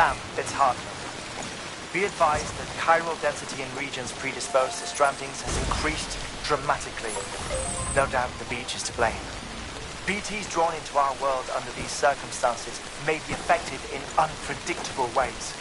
Sam, it's Hartman. Be advised that chiral density in regions predisposed to strandings has increased dramatically. No doubt the beach is to blame. BTs drawn into our world under these circumstances may be affected in unpredictable ways.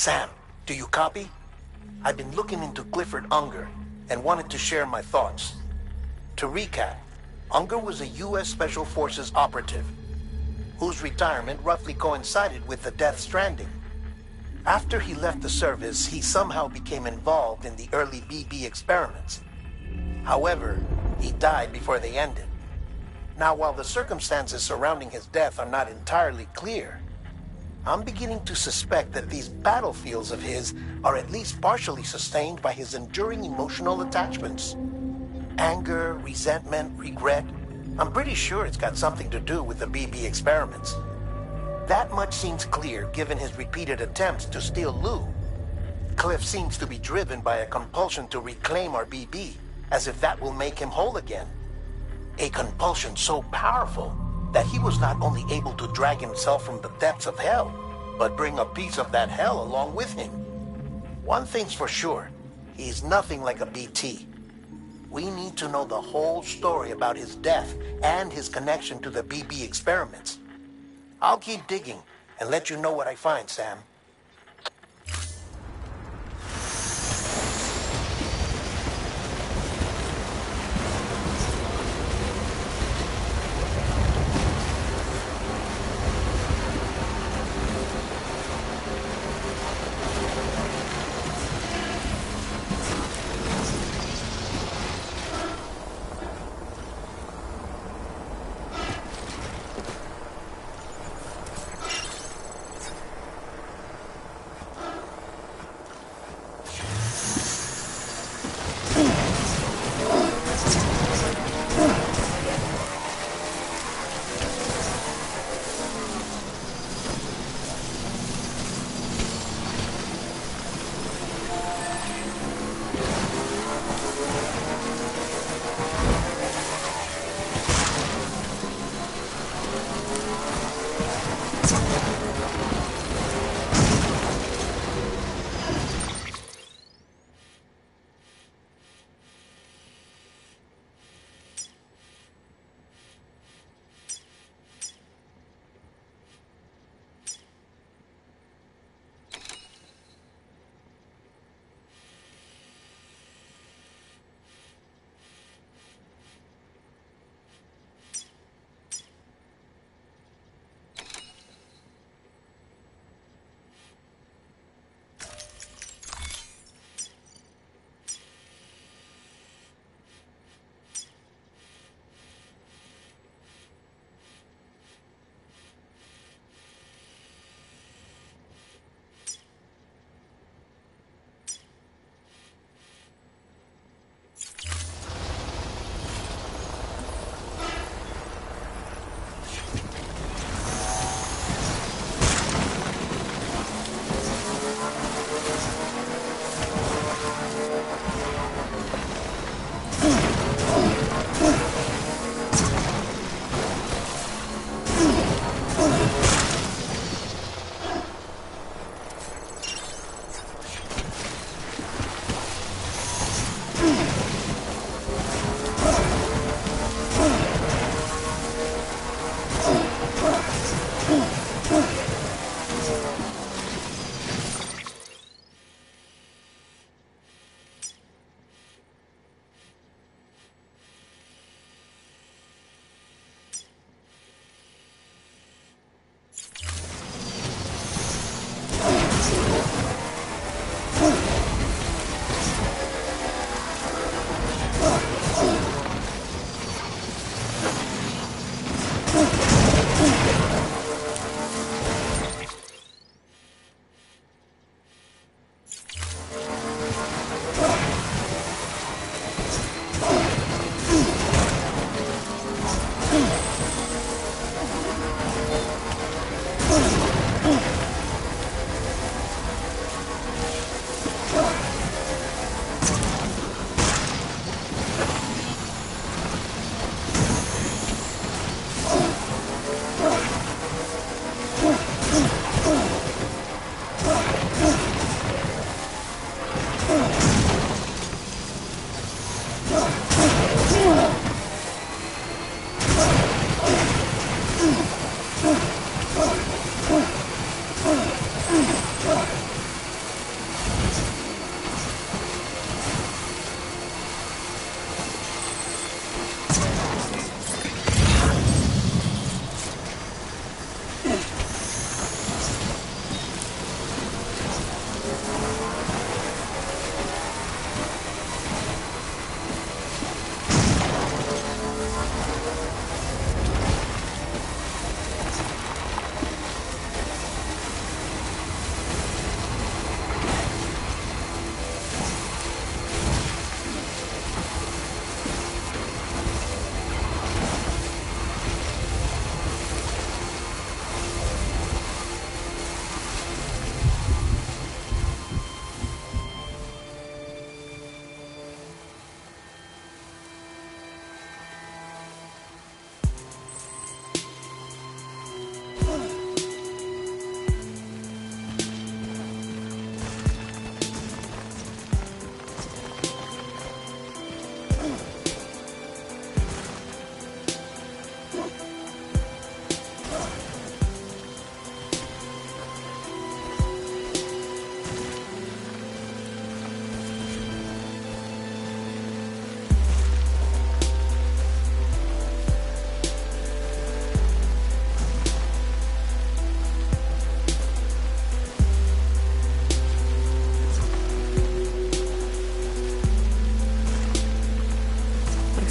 Sam, do you copy? I've been looking into Clifford Unger and wanted to share my thoughts. To recap, Unger was a U.S. Special Forces operative whose retirement roughly coincided with the death Stranding. After he left the service, he somehow became involved in the early BB experiments. However, he died before they ended. Now, while the circumstances surrounding his death are not entirely clear, I'm beginning to suspect that these battlefields of his are at least partially sustained by his enduring emotional attachments. Anger, resentment, regret. I'm pretty sure it's got something to do with the BB experiments. That much seems clear given his repeated attempts to steal Lou. Cliff seems to be driven by a compulsion to reclaim our BB, as if that will make him whole again. A compulsion so powerful that he was not only able to drag himself from the depths of hell, but bring a piece of that hell along with him. One thing's for sure, he's nothing like a BT. We need to know the whole story about his death and his connection to the BB experiments. I'll keep digging and let you know what I find, Sam.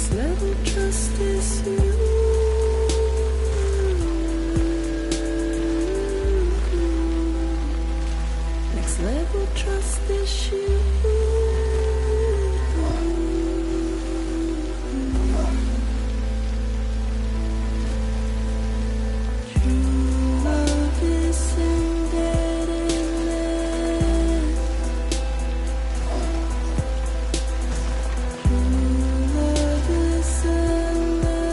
Next level trust is you. Next level trust is you. True love is embedded in land. True love is endless.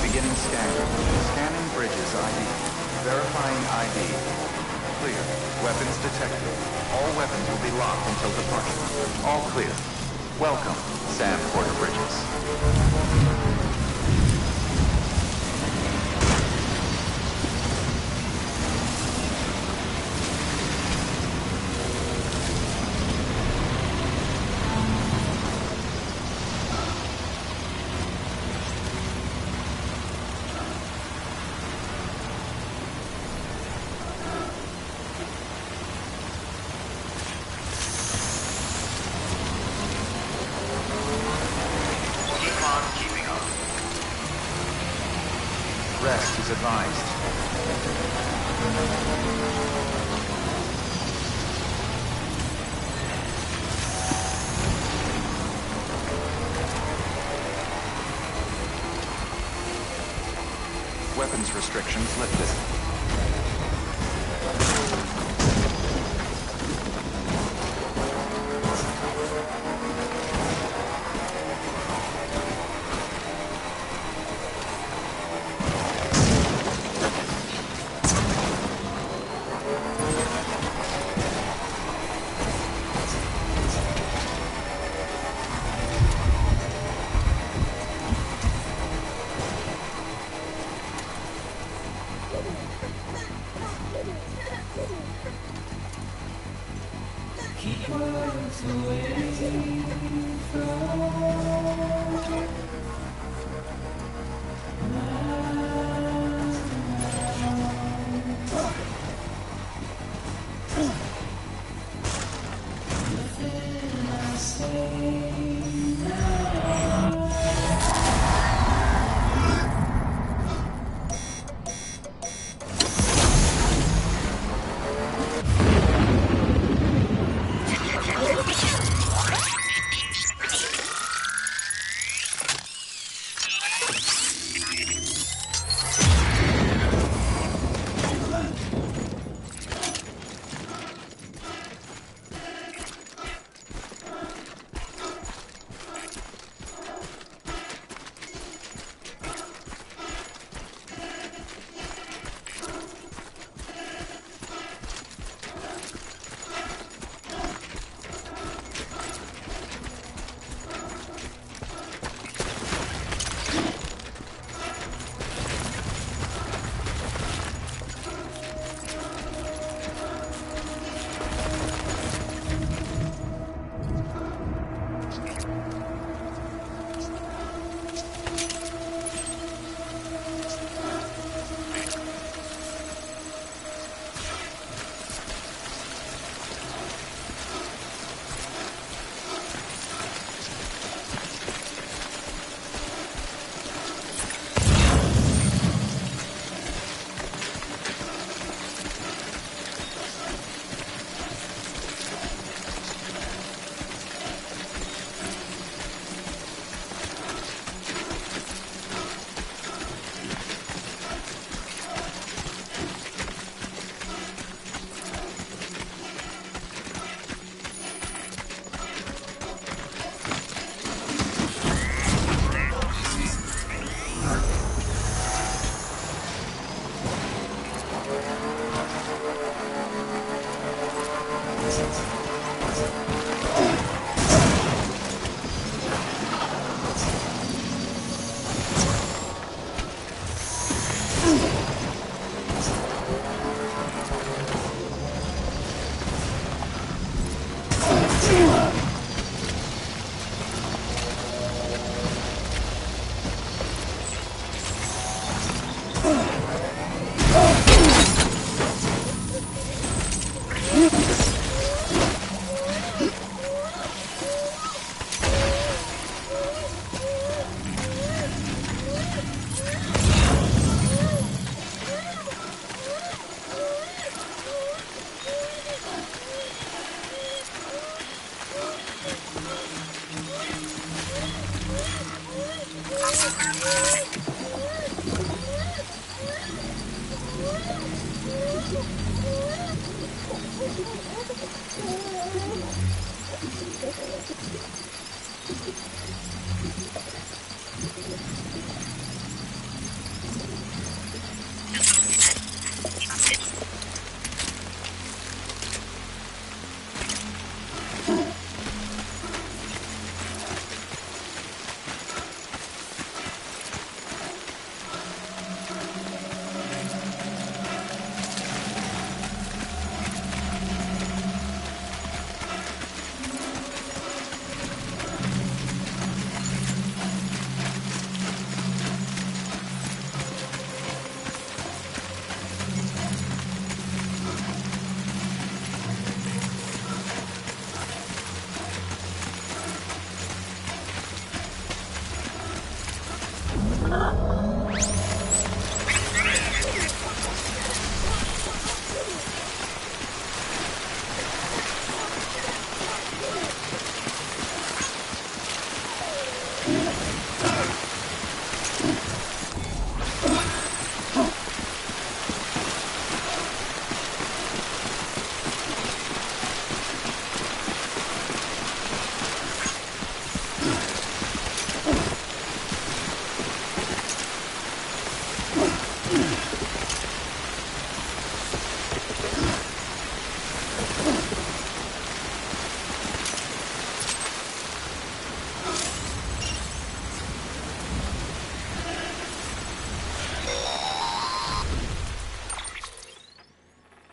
Beginning scan. Scanning bridges ID. Verifying ID. Clear. Weapons detected. All weapons will be locked until departure. All clear. Welcome, Sam Porter Bridges. Keep on keeping on. Rest is advised. Weapons restrictions lifted. Keep words away from nothing I say now.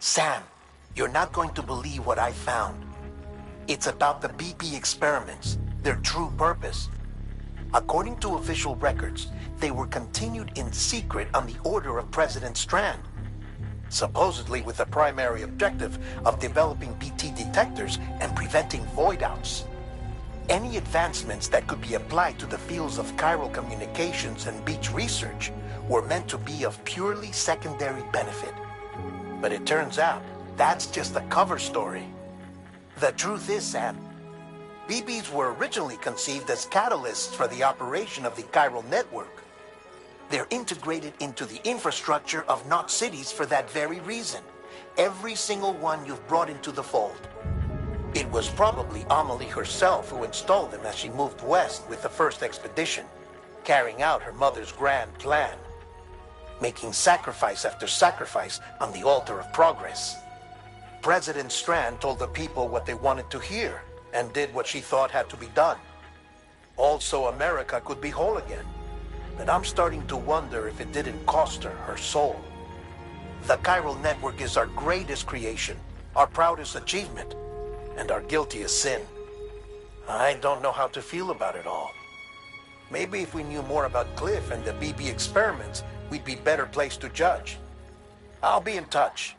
Sam, you're not going to believe what I found. It's about the BP experiments, their true purpose. According to official records, they were continued in secret on the order of President Strand, supposedly with the primary objective of developing BT detectors and preventing void-outs. Any advancements that could be applied to the fields of chiral communications and beach research were meant to be of purely secondary benefit. But it turns out, that's just a cover story. The truth is, Sam, BBs were originally conceived as catalysts for the operation of the chiral network. They're integrated into the infrastructure of Knot cities for that very reason. Every single one you've brought into the fold. It was probably Amelie herself who installed them as she moved west with the first expedition, carrying out her mother's grand plan, making sacrifice after sacrifice on the altar of progress. President Strand told the people what they wanted to hear and did what she thought had to be done. Also, America could be whole again. But I'm starting to wonder if it didn't cost her her soul. The chiral network is our greatest creation, our proudest achievement, and our guiltiest sin. I don't know how to feel about it all. Maybe if we knew more about Cliff and the BB experiments, we'd be better placed to judge. I'll be in touch.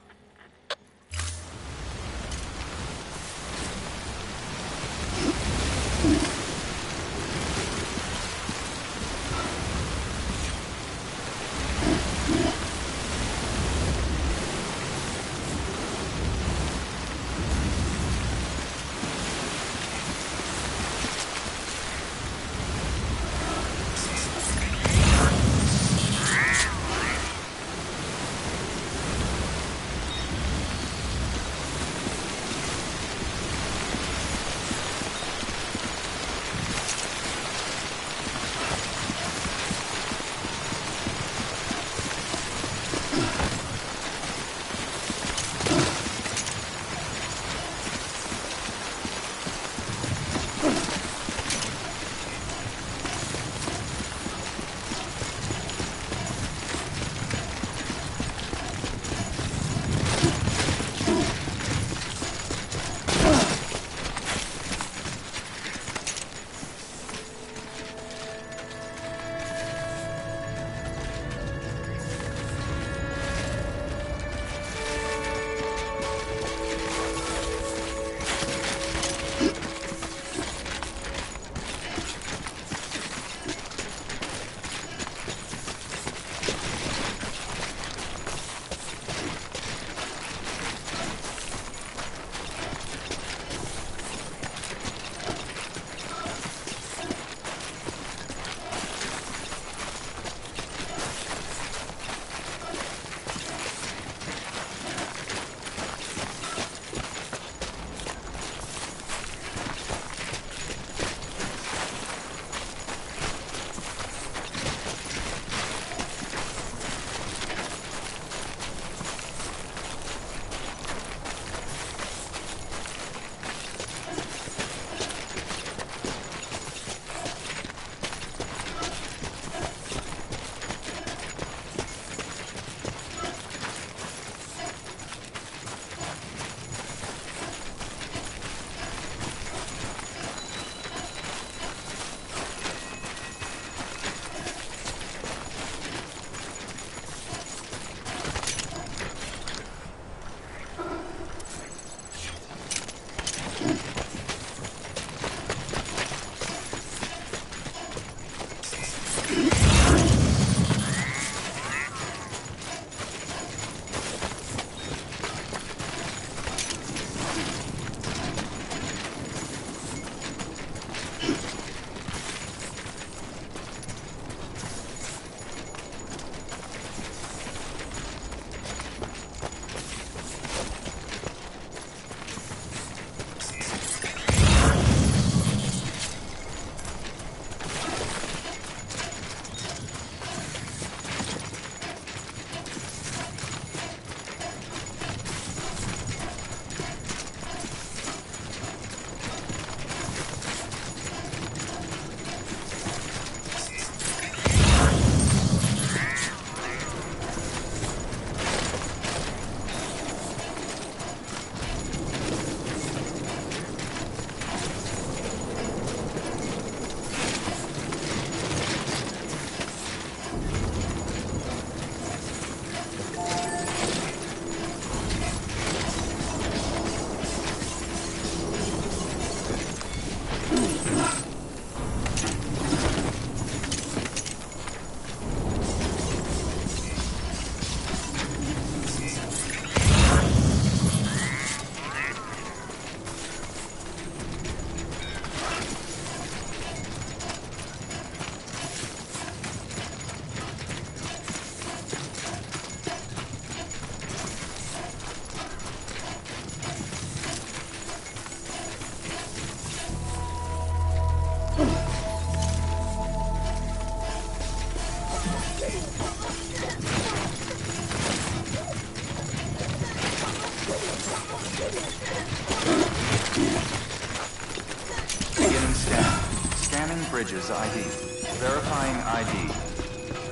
Bridges ID. Verifying ID.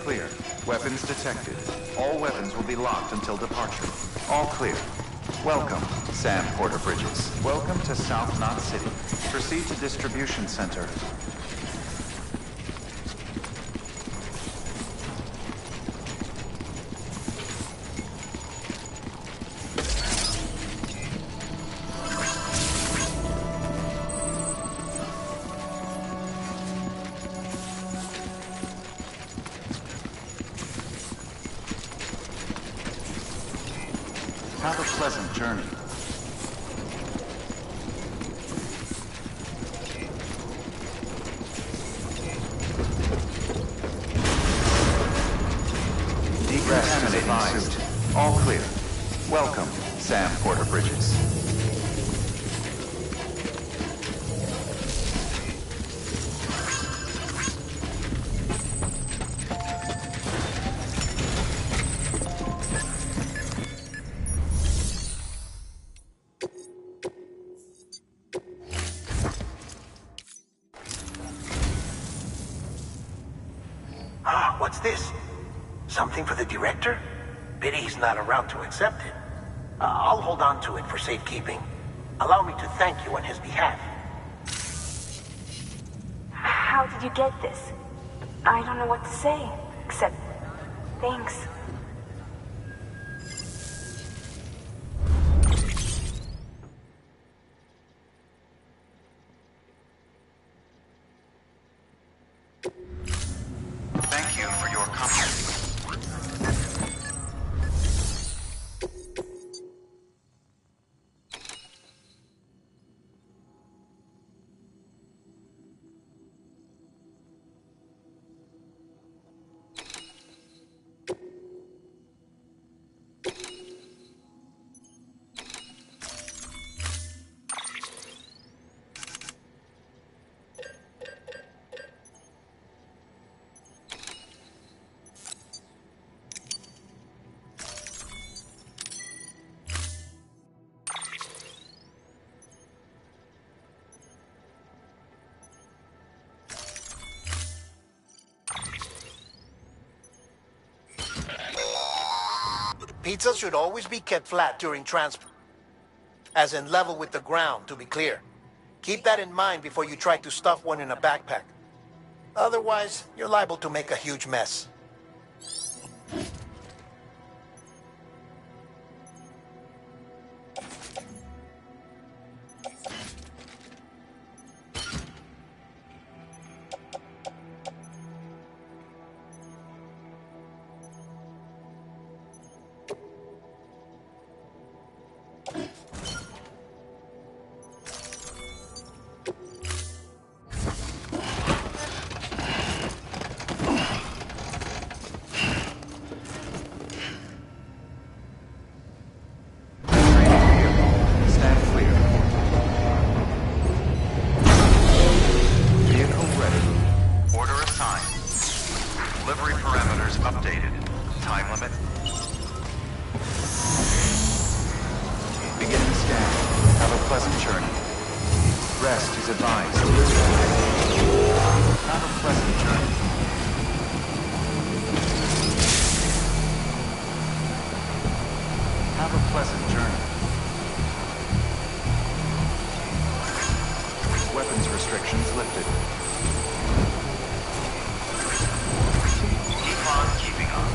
Clear. Weapons detected. All weapons will be locked until departure. All clear. Welcome, Sam Porter Bridges. Welcome to South Knot City. Proceed to distribution center. Have a pleasant journey. Decontaminating suit. All clear. Welcome, Sam Porter Bridges. What's this? Something for the director? Pity he's not around to accept it. I'll hold on to it for safekeeping. Allow me to thank you on his behalf. How did you get this? I don't know what to say, except thanks. Thank you for your company. Pizza should always be kept flat during transport, as in level with the ground, to be clear. Keep that in mind before you try to stuff one in a backpack. Otherwise, you're liable to make a huge mess. Rest is advised. Have a pleasant journey. Have a pleasant journey. Weapons restrictions lifted. Keep on keeping on.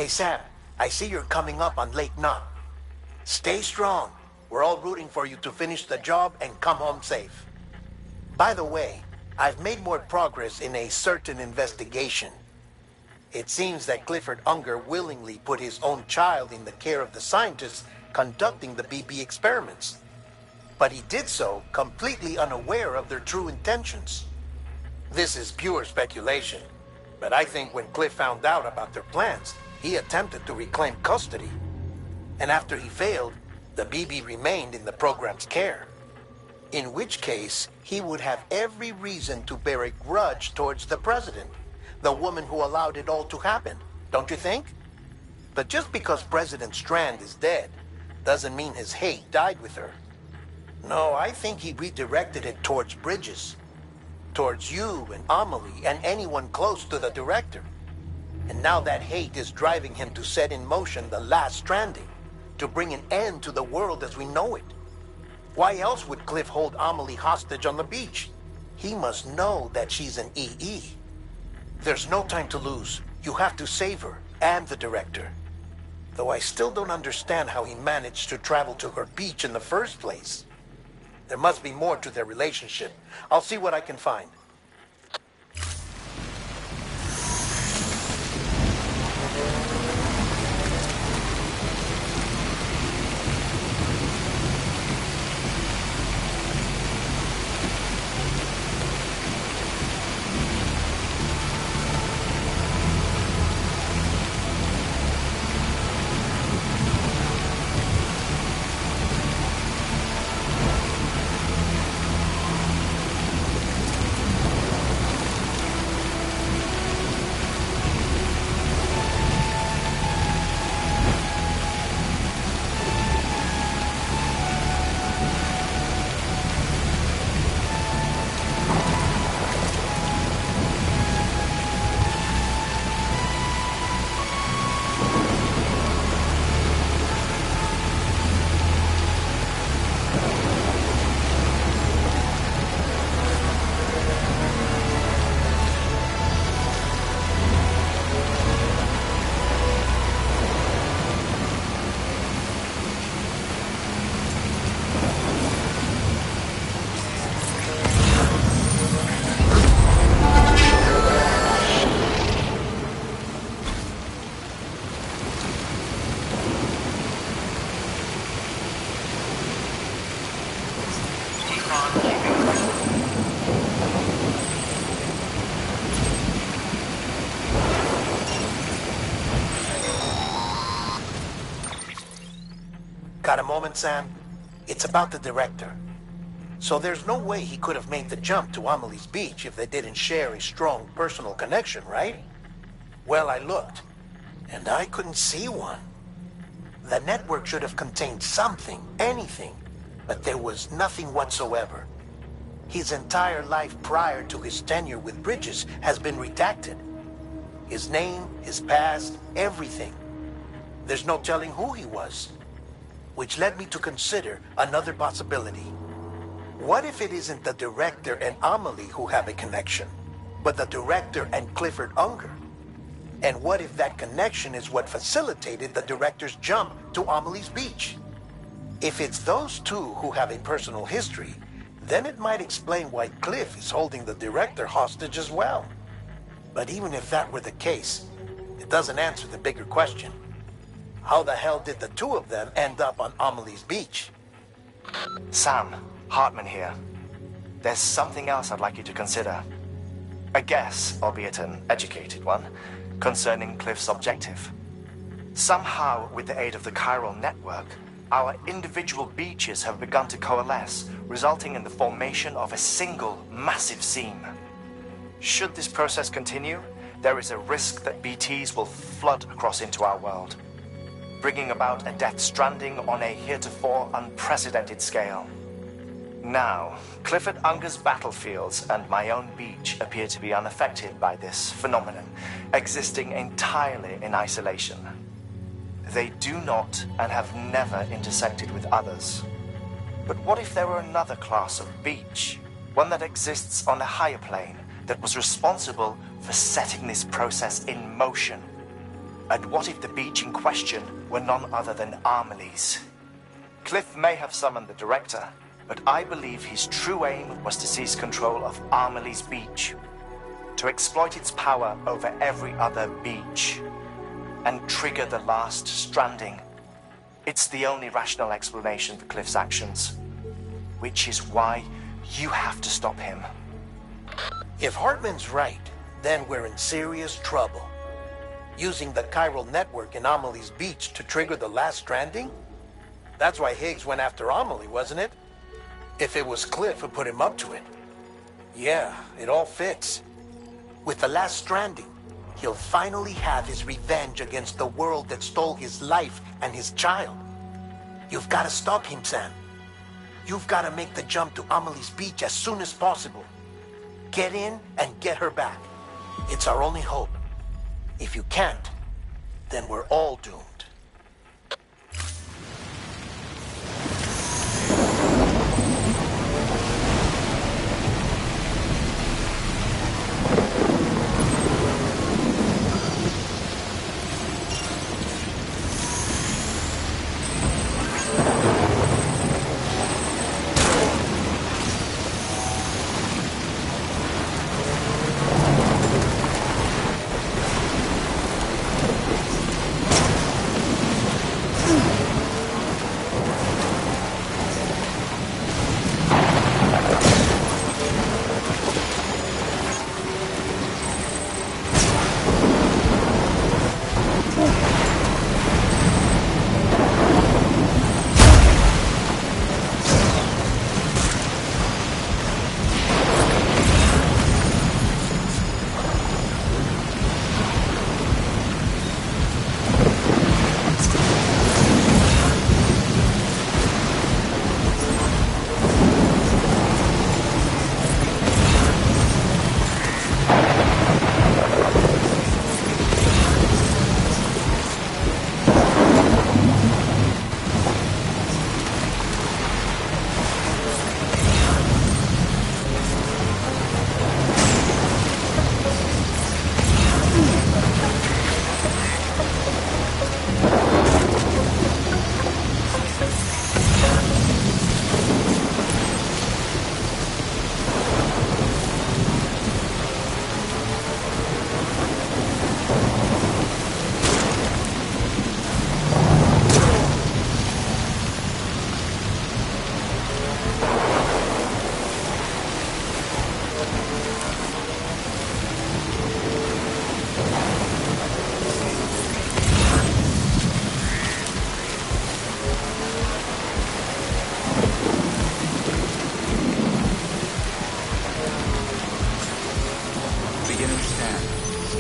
Hey, Sam, I see you're coming up on Lake Knot. Stay strong. We're all rooting for you to finish the job and come home safe. By the way, I've made more progress in a certain investigation. It seems that Clifford Unger willingly put his own child in the care of the scientists conducting the BB experiments. But he did so completely unaware of their true intentions. This is pure speculation, but I think when Cliff found out about their plans, he attempted to reclaim custody. And after he failed, the BB remained in the program's care. In which case, he would have every reason to bear a grudge towards the president, the woman who allowed it all to happen, don't you think? But just because President Strand is dead, doesn't mean his hate died with her. No, I think he redirected it towards Bridges, towards you and Amelie and anyone close to the director. And now that hate is driving him to set in motion the last Stranding, to bring an end to the world as we know it. Why else would Cliff hold Amelie hostage on the beach? He must know that she's an EE. There's no time to lose. You have to save her and the director. Though I still don't understand how he managed to travel to her beach in the first place. There must be more to their relationship. I'll see what I can find. Got a moment, Sam? It's about the director. So there's no way he could have made the jump to Amelie's beach if they didn't share a strong personal connection, right? Well, I looked, and I couldn't see one. The network should have contained something, anything, but there was nothing whatsoever. His entire life prior to his tenure with Bridges has been redacted. His name, his past, everything. There's no telling who he was. Which led me to consider another possibility. What if it isn't the director and Amelie who have a connection, but the director and Clifford Unger? And what if that connection is what facilitated the director's jump to Amelie's beach? If it's those two who have a personal history, then it might explain why Cliff is holding the director hostage as well. But even if that were the case, it doesn't answer the bigger question. How the hell did the two of them end up on Amelie's beach? Sam, Hartman here. There's something else I'd like you to consider. A guess, albeit an educated one, concerning Cliff's objective. Somehow, with the aid of the chiral network, our individual beaches have begun to coalesce, resulting in the formation of a single massive seam. Should this process continue, there is a risk that BTs will flood across into our world, bringing about a death stranding on a heretofore unprecedented scale. Now, Clifford Unger's battlefields and my own beach appear to be unaffected by this phenomenon, existing entirely in isolation. They do not and have never intersected with others. But what if there were another class of beach, one that exists on a higher plane, that was responsible for setting this process in motion? And what if the beach in question were none other than Amelie's? Cliff may have summoned the director, but I believe his true aim was to seize control of Amelie's beach, to exploit its power over every other beach, and trigger the last stranding. It's the only rational explanation for Cliff's actions, which is why you have to stop him. If Hartman's right, then we're in serious trouble. Using the chiral network in Amelie's beach to trigger the last stranding? That's why Higgs went after Amelie, wasn't it? If it was Cliff who put him up to it. Yeah, it all fits. With the last stranding, he'll finally have his revenge against the world that stole his life and his child. You've got to stop him, Sam. You've got to make the jump to Amelie's beach as soon as possible. Get in and get her back. It's our only hope. If you can't, then we're all doomed.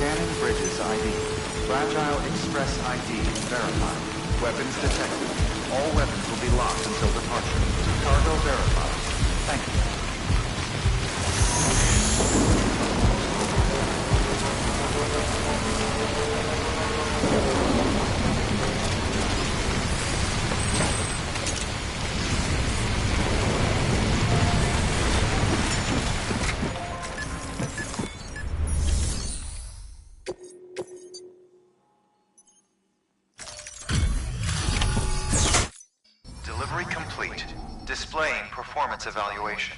Scanning bridges ID. Fragile Express ID verified. Weapons detected. All weapons will be locked until departure. Cargo verified. Thank you. Delivery complete. Displaying performance evaluation.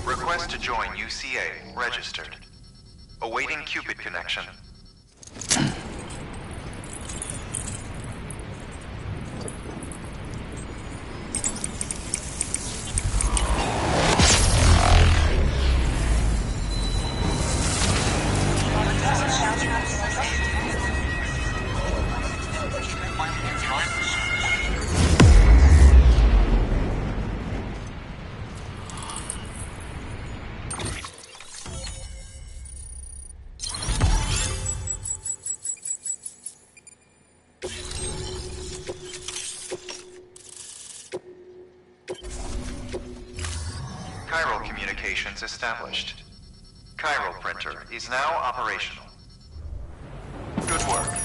Request to join UCA. Registered. Awaiting Cupid connection. communications established. Chiral printer is now operational. Good work.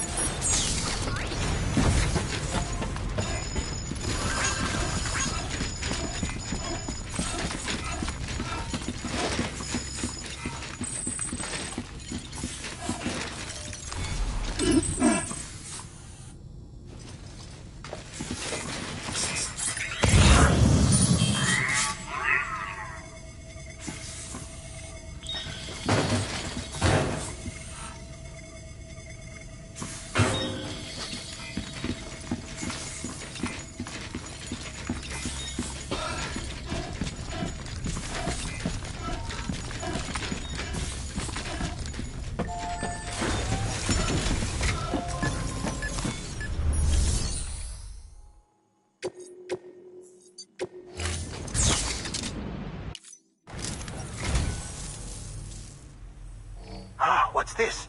What's this?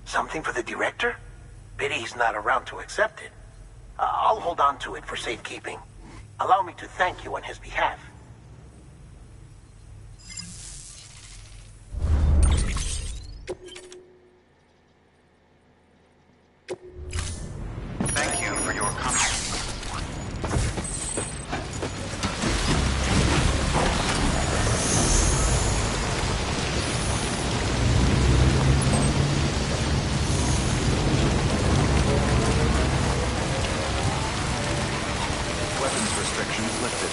Something for the director? Pity he's not around to accept it. I'll hold on to it for safekeeping. Allow me to thank you on his behalf. Thank you for your comment. Weapons restrictions lifted.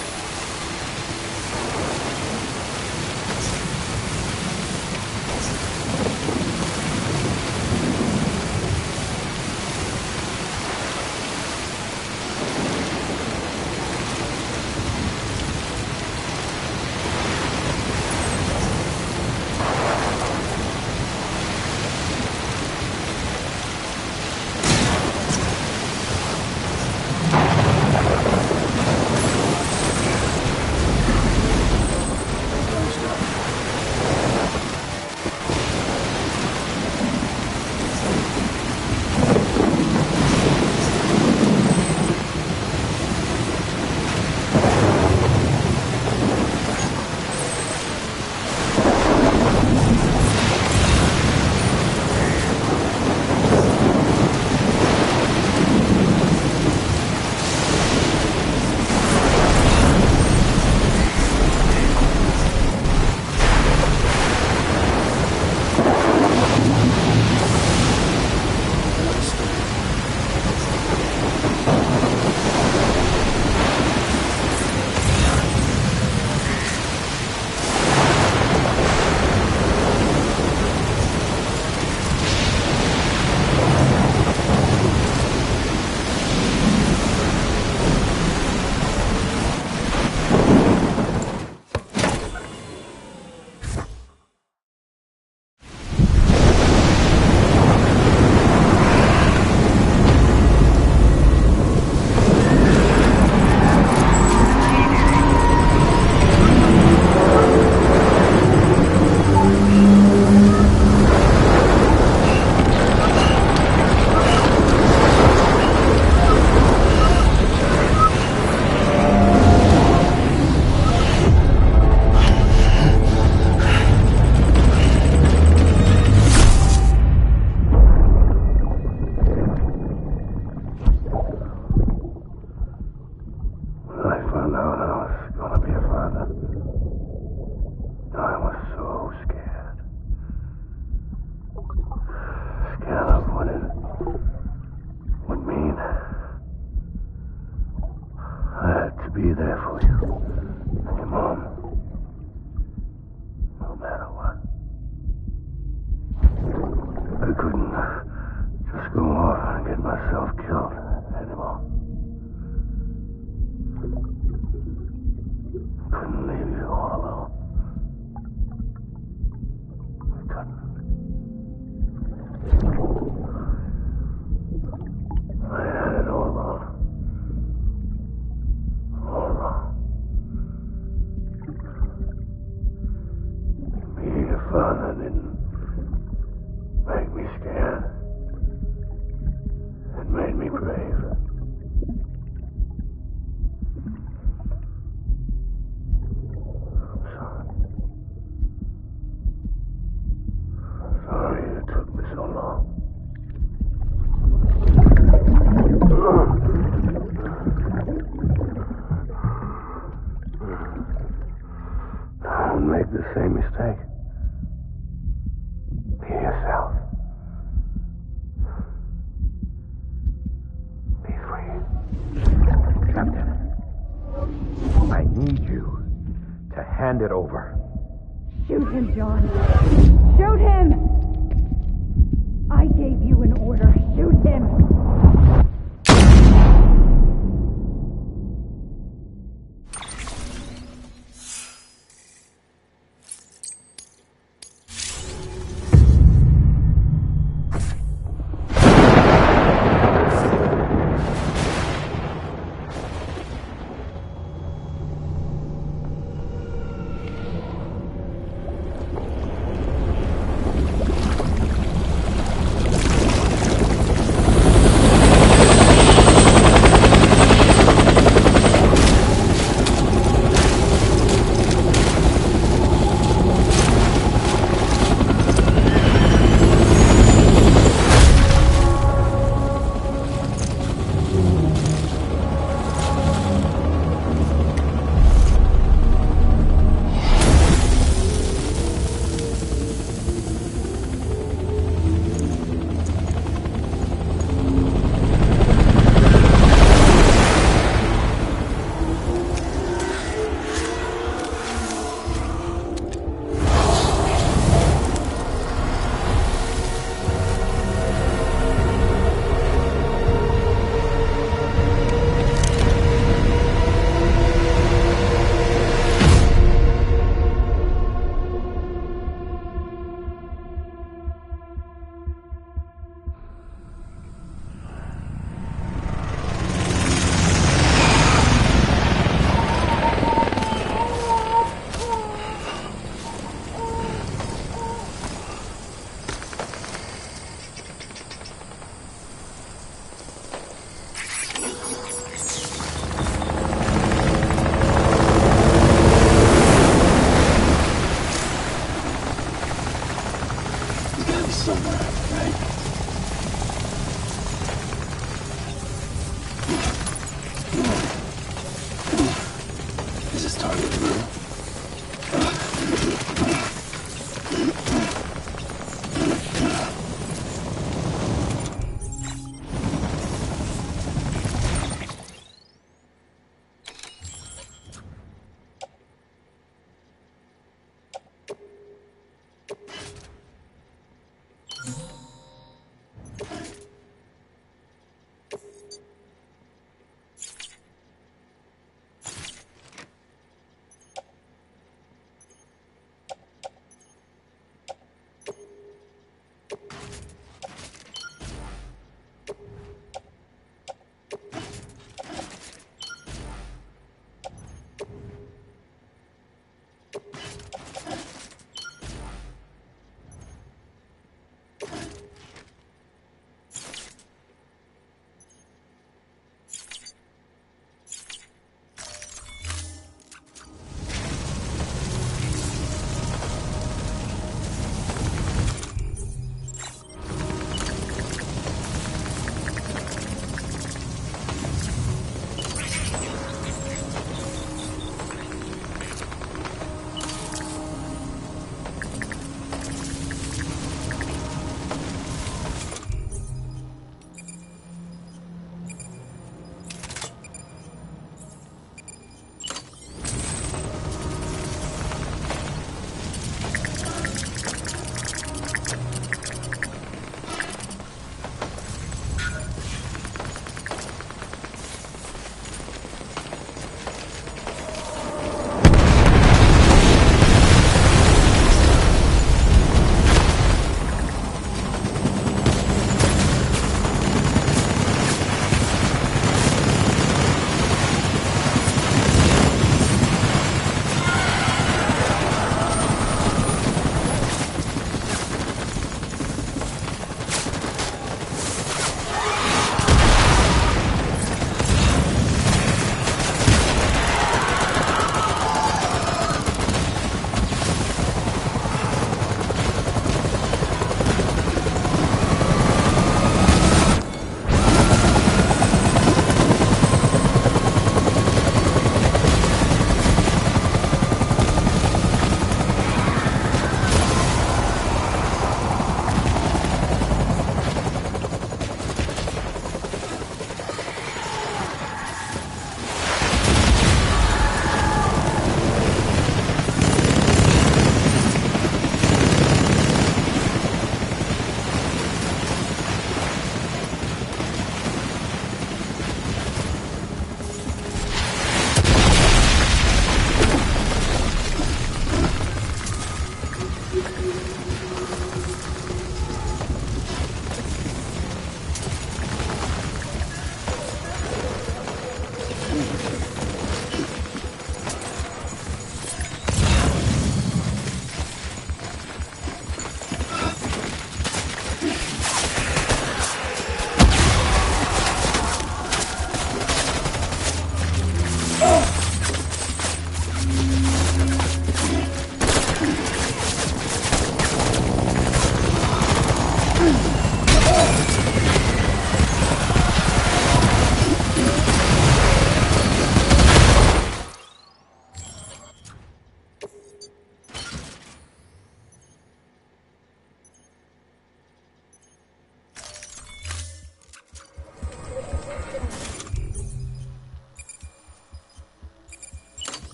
Be there for you. And your mom. No matter what. I couldn't just go off and get myself killed anymore. Couldn't leave you all alone. I couldn't. I had it all wrong. All wrong. Being a father didn't make me scared. It made me brave. I'm sorry. hand it over. Shoot him, John. Shoot him! I gave you an order. Shoot him!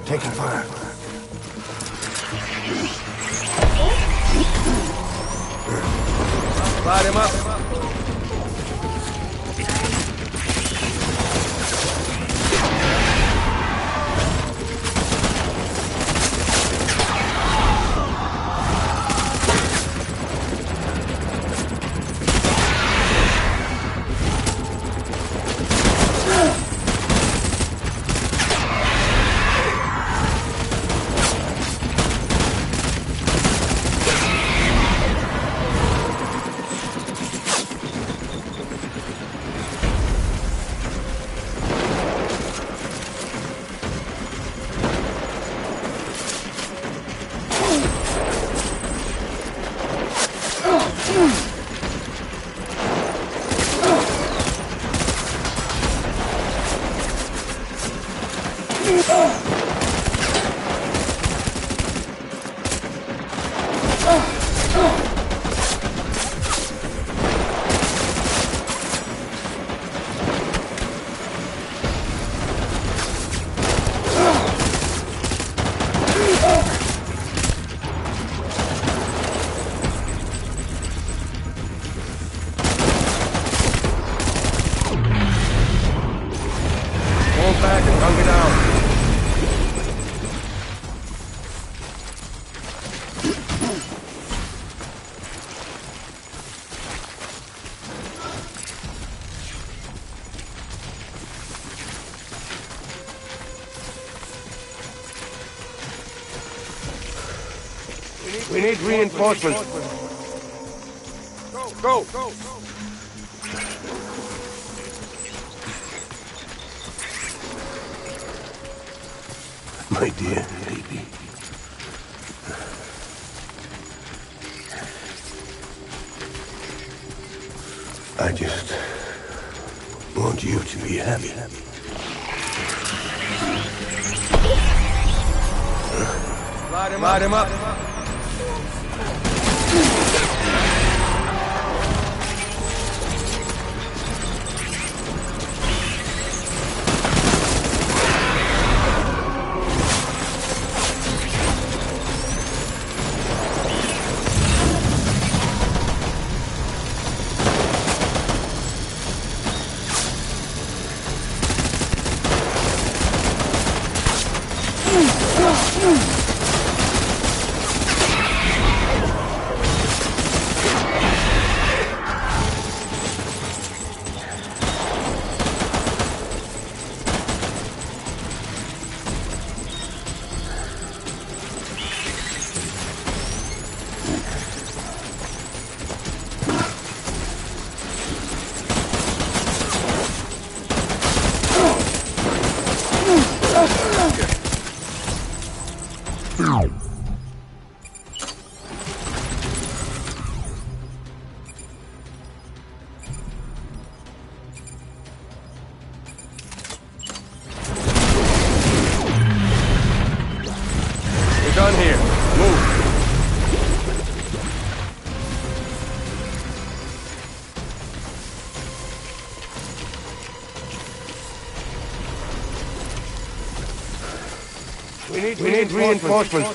Taking fire. Light him up. Back and hunker down. We need reinforcements. Go! My dear baby. I just want you to be happy. Light him up. Done here. Move. We need reinforcements.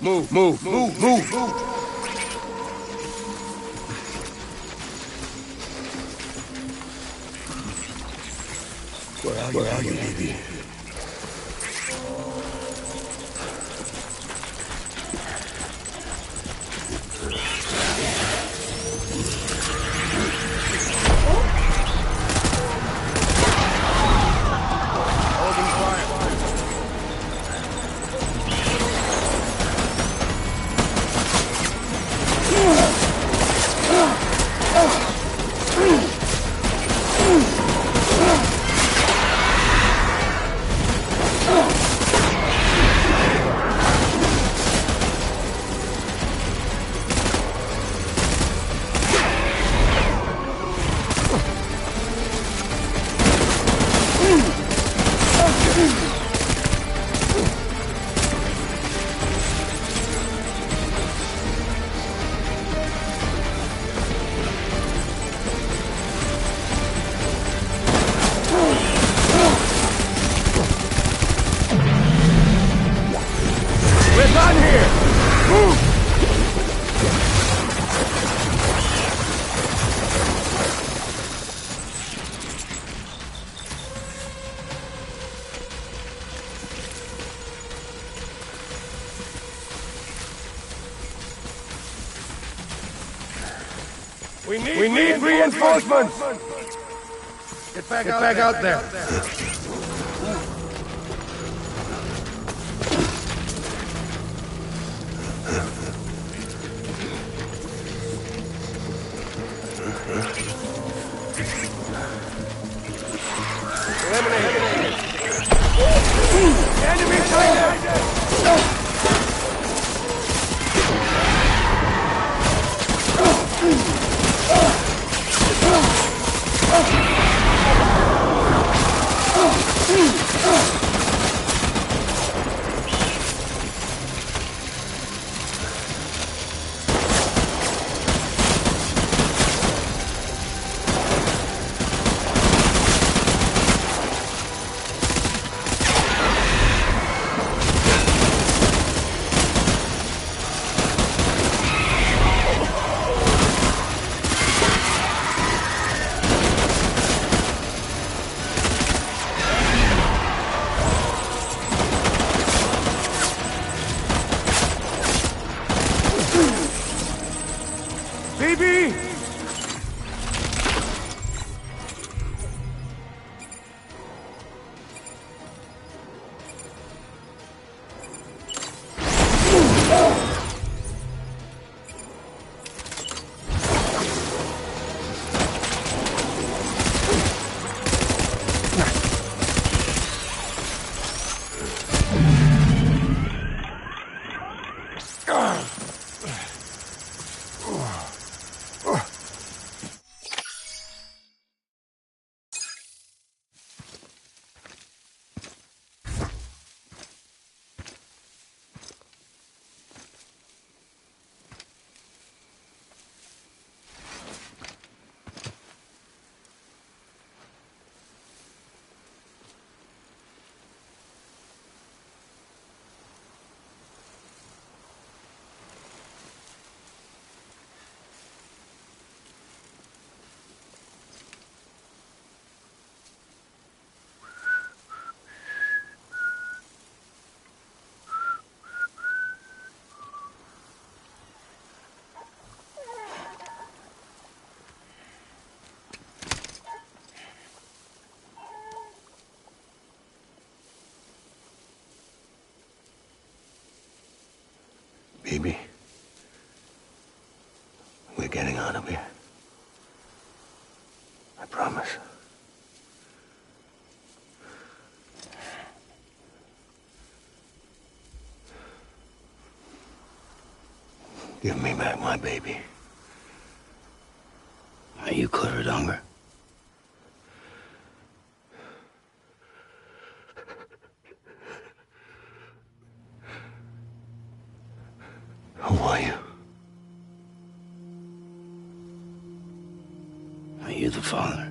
Move. Where are you, baby? We need reinforcements! Get back out there. Eliminate. Enemy target! Baby! Baby, we're getting out of here. I promise. Give me back my baby. Are you Clifford Unger? Who are you? Are you the father?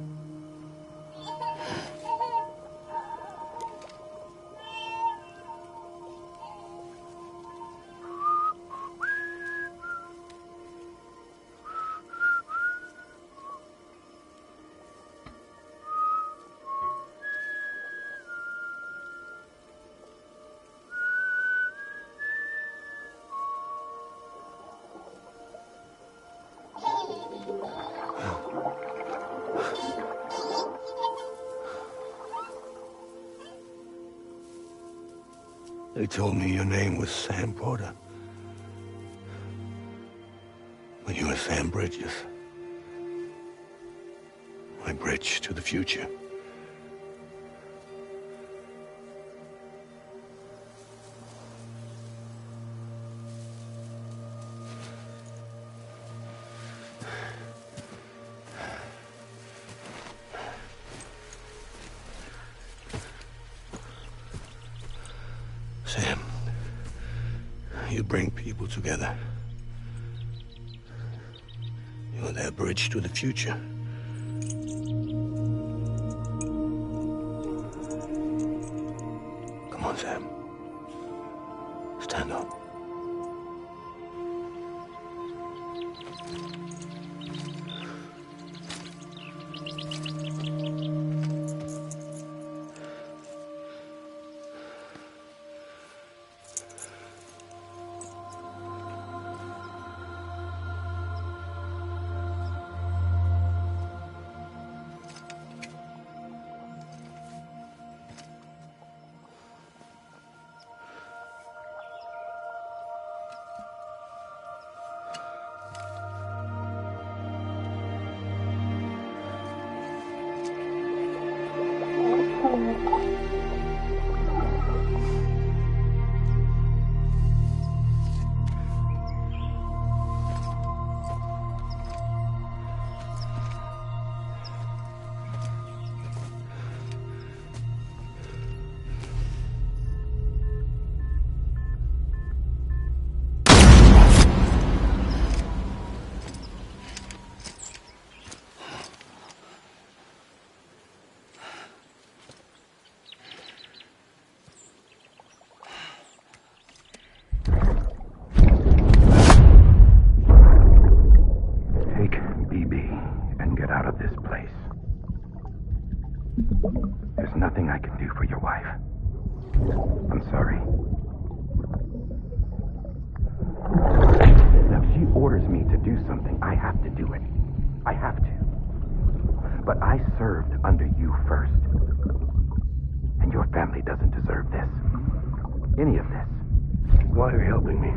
They told me your name was Sam Porter. But you were Sam Bridges. My bridge to the future. Sam, you bring people together. You're their bridge to the future. Come on, Sam. Stand up. There's nothing I can do for your wife. I'm sorry. Now, if she orders me to do something, I have to do it. I have to. But I served under you first. And your family doesn't deserve this. Any of this. Why are you helping me?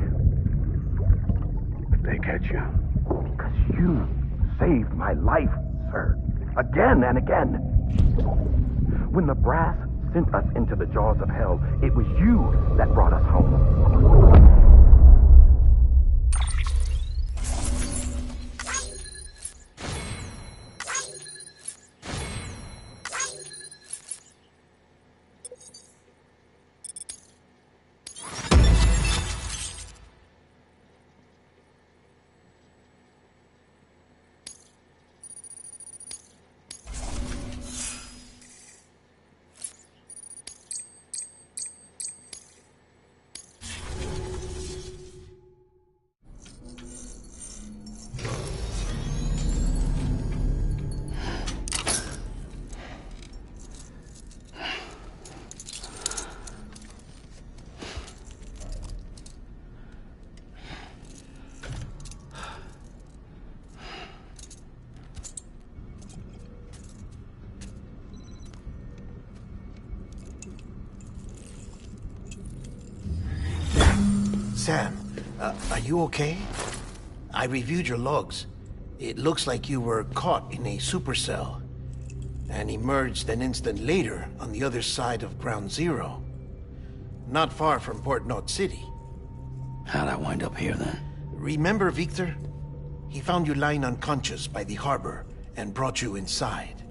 If they catch you. Because you saved my life, sir. Again and again. When the brass sent us into the jaws of hell, it was you that brought us home. Sam, are you okay? I reviewed your logs. It looks like you were caught in a supercell and emerged an instant later on the other side of Ground Zero. Not far from Port Knot City. How'd I wind up here then? Remember Victor? He found you lying unconscious by the harbor and brought you inside.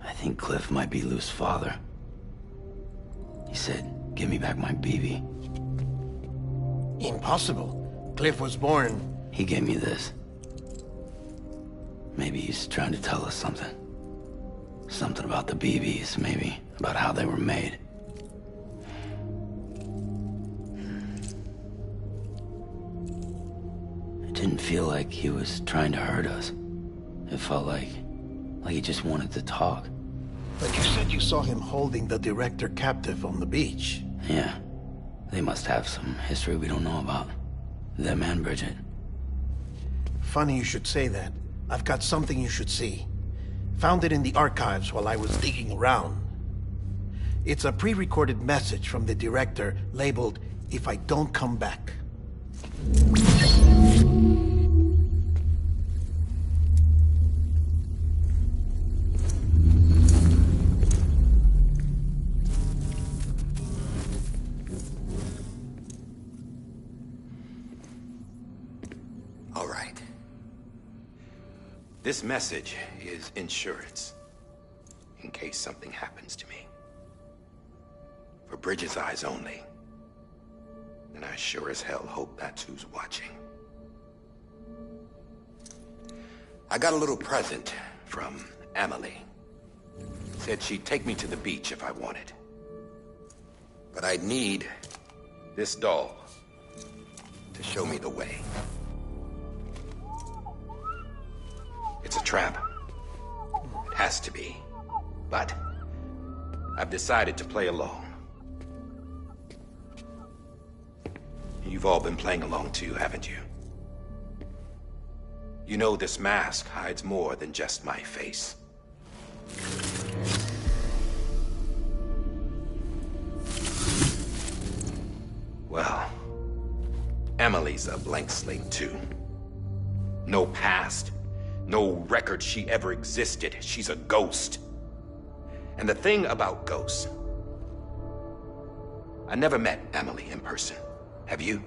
I think Cliff might be Lou's father. He said, give me back my BB. Impossible. Cliff was born... He gave me this. Maybe he's trying to tell us something. Something about the BBs, maybe. About how they were made. It didn't feel like he was trying to hurt us. It felt like he just wanted to talk. But you said you saw him holding the director captive on the beach. Yeah. They must have some history we don't know about. Them and Bridget. Funny you should say that. I've got something you should see. Found it in the archives while I was digging around. It's a pre-recorded message from the director labeled, "If I don't come back." All right. This message is insurance, in case something happens to me. For Bridget's eyes only. And I sure as hell hope that's who's watching. I got a little present from Emily. Said she'd take me to the beach if I wanted. But I'd need this doll to show me the way. It's a trap. It has to be. But I've decided to play along. You've all been playing along too, haven't you? You know this mask hides more than just my face. Well, Emily's a blank slate too. No past. No record she ever existed. She's a ghost. And the thing about ghosts... I never met Emily in person. Have you?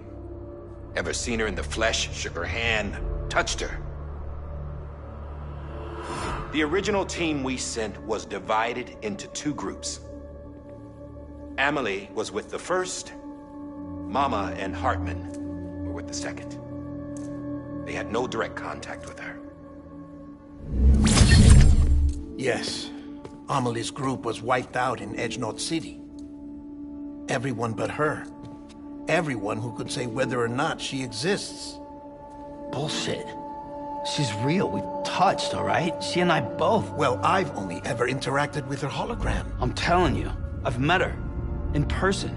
Ever seen her in the flesh, shook her hand, touched her? The original team we sent was divided into two groups. Emily was with the first. Mama and Hartman were with the second. They had no direct contact with her. Yes. Amelie's group was wiped out in Edge Knot City. Everyone but her. Everyone who could say whether or not she exists. Bullshit. She's real. We've touched, all right? She and I both. Well, I've only ever interacted with her hologram. I'm telling you, I've met her. In person.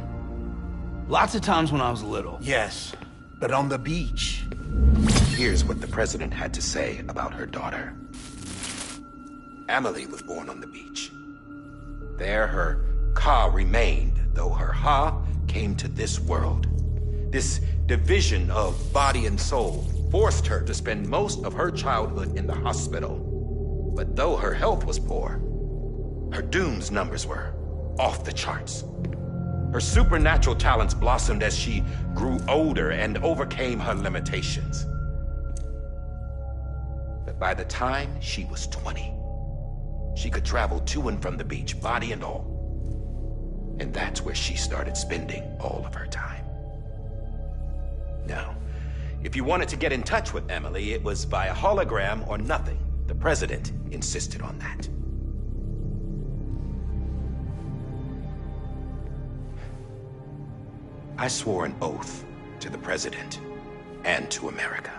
Lots of times when I was little. Yes, but on the beach. Here's what the president had to say about her daughter. Amelie was born on the beach. There her Ka remained, though her Ha came to this world. This division of body and soul forced her to spend most of her childhood in the hospital. But though her health was poor, her Doom's numbers were off the charts. Her supernatural talents blossomed as she grew older and overcame her limitations. But by the time she was 20, she could travel to and from the beach, body and all. And that's where she started spending all of her time. Now, if you wanted to get in touch with Emily, it was via hologram or nothing. The president insisted on that. I swore an oath to the president and to America.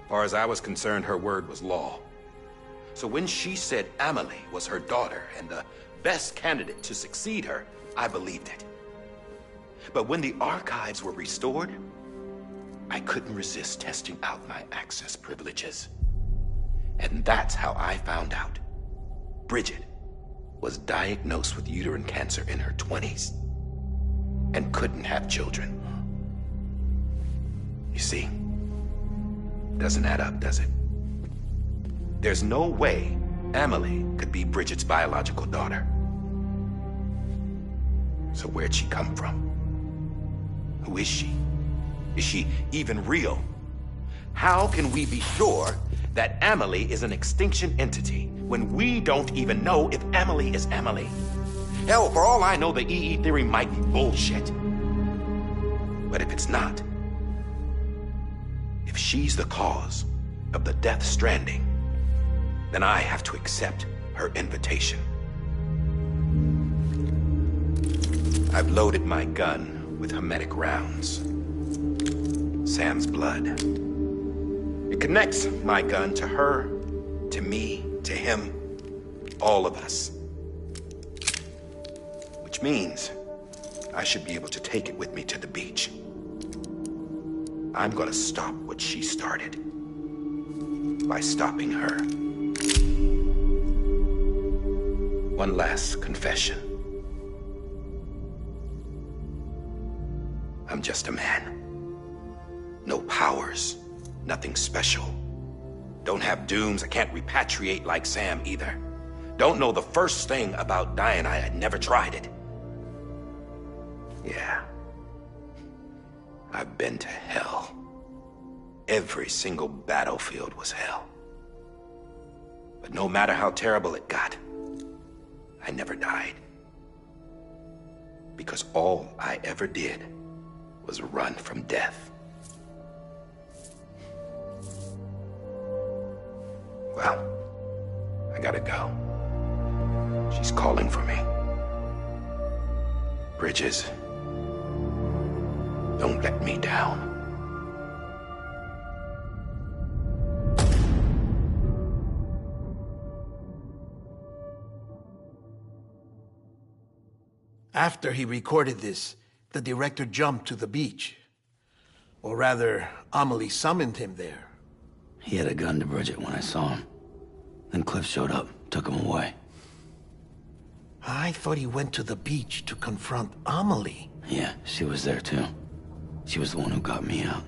As far as I was concerned, her word was law. So when she said Amelie was her daughter and the best candidate to succeed her, I believed it. But when the archives were restored, I couldn't resist testing out my access privileges. And that's how I found out Bridget was diagnosed with uterine cancer in her 20s and couldn't have children. You see, doesn't add up, does it? There's no way Amelie could be Bridget's biological daughter. So where'd she come from? Who is she? Is she even real? How can we be sure that Amelie is an extinction entity when we don't even know if Amelie is Amelie? Hell, for all I know, the EE theory might be bullshit. But if it's not, if she's the cause of the death stranding, then I have to accept her invitation. I've loaded my gun with hermetic rounds. Sam's blood. It connects my gun to her, to me, to him, all of us. Which means I should be able to take it with me to the beach. I'm gonna stop what she started by stopping her. One last confession. I'm just a man. No powers, nothing special. Don't have dooms, I can't repatriate like Sam either. Don't know the first thing about dying, I had never tried it. Yeah. I've been to hell. Every single battlefield was hell. But no matter how terrible it got, I never died. Because all I ever did was run from death. Well, I gotta go. She's calling for me. Bridges, don't let me down. After he recorded this, the director jumped to the beach. Or rather, Amelie summoned him there. He had a gun to Bridget when I saw him. Then Cliff showed up, took him away. I thought he went to the beach to confront Amelie. Yeah, she was there too. She was the one who got me out.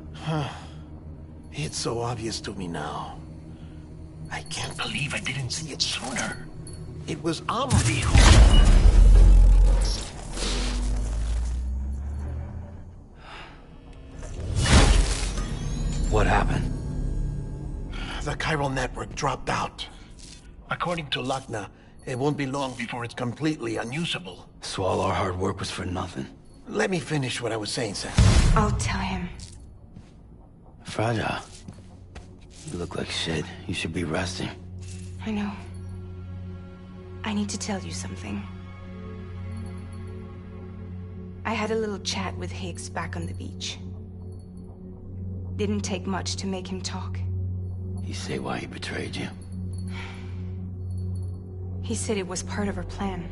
It's so obvious to me now. I can't believe I didn't see it sooner. It was Amelie who... What happened? The chiral network dropped out. According to Lakna, it won't be long before it's completely unusable. So all our hard work was for nothing. Let me finish what I was saying, Sam. I'll tell him. Fragile. You look like shit. You should be resting. I know. I need to tell you something. I had a little chat with Higgs back on the beach. Didn't take much to make him talk. He say why he betrayed you? He said it was part of her plan.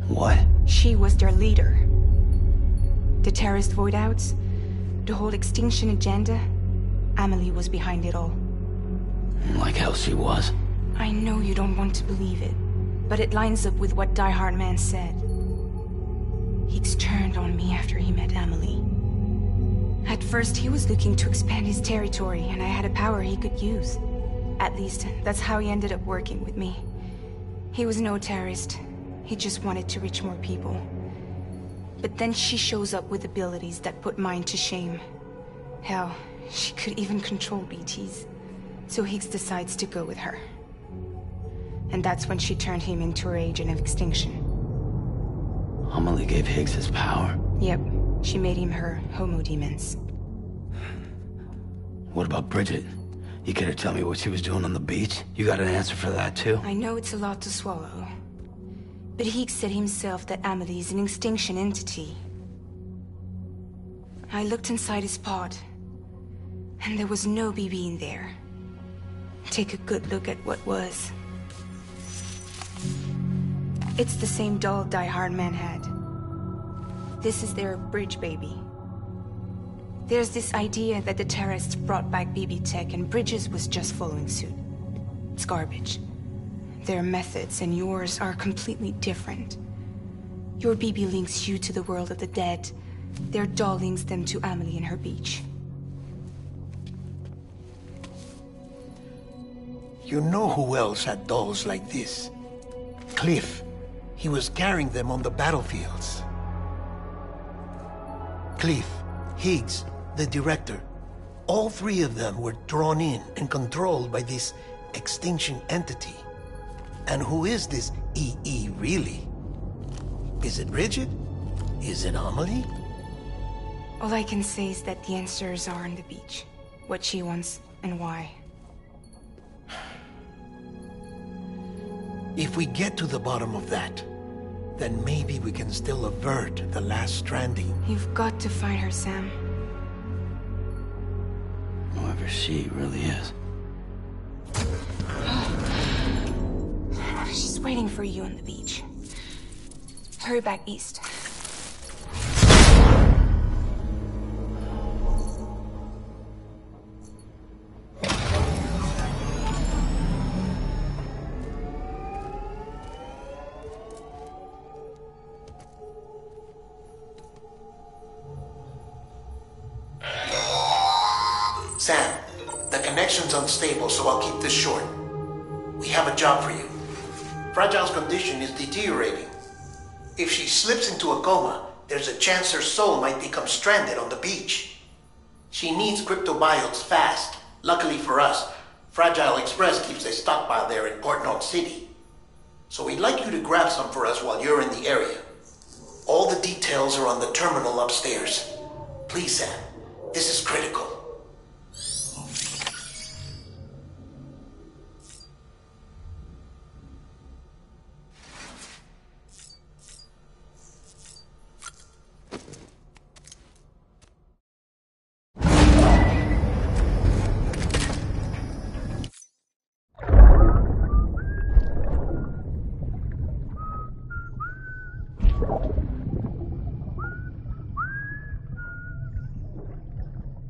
What? She was their leader. The terrorist voidouts, the whole extinction agenda, Amelie was behind it all. Like hell she was. I know you don't want to believe it, but it lines up with what Die Hard Man said. Higgs turned on me after he met Amelie. At first, he was looking to expand his territory, and I had a power he could use. At least, that's how he ended up working with me. He was no terrorist. He just wanted to reach more people. But then she shows up with abilities that put mine to shame. Hell, she could even control BTs. So Higgs decides to go with her. And that's when she turned him into her agent of extinction. Amelie gave Higgs his power? Yep. She made him her homo demons. What about Bridget? You care to tell me what she was doing on the beach? You got an answer for that too? I know it's a lot to swallow. But Higgs said himself that Amelie is an extinction entity. I looked inside his pod, and there was no BB in there. Take a good look at what was. It's the same doll Die Hard Man had. This is their bridge baby. There's this idea that the terrorists brought back BB tech and Bridges was just following suit. It's garbage. Their methods and yours are completely different. Your BB links you to the world of the dead. Their doll links them to Amelie and her beach. You know who else had dolls like this? Cliff. He was carrying them on the battlefields. Cliff, Higgs, the director. All three of them were drawn in and controlled by this extinction entity. And who is this EE really? Is it Bridget? Is it Amelie? All I can say is that the answers are on the beach. What she wants and why. If we get to the bottom of that, then maybe we can still avert the last stranding. You've got to find her, Sam. Whoever she really is. She's waiting for you on the beach. Hurry back east. Sam, the connection's unstable, so I'll keep this short. We have a job for you. Fragile's condition is deteriorating. If she slips into a coma, there's a chance her soul might become stranded on the beach. She needs cryptobiotes fast. Luckily for us, Fragile Express keeps a stockpile there in Port Knox City. So we'd like you to grab some for us while you're in the area. All the details are on the terminal upstairs. Please, Sam, this is critical.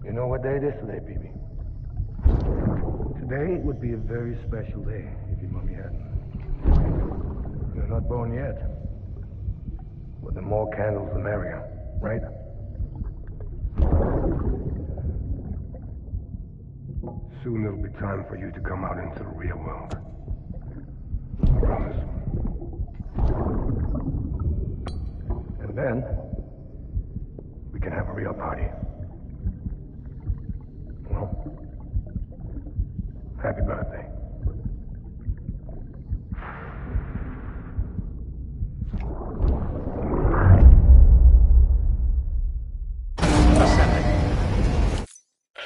You know what day it is today, BB? Today would be a very special day if your mommy hadn't. You're not born yet. But the more candles, the merrier, right? Soon it'll be time for you to come out into the real world. I promise. And then, we can have a real party. Well, happy birthday.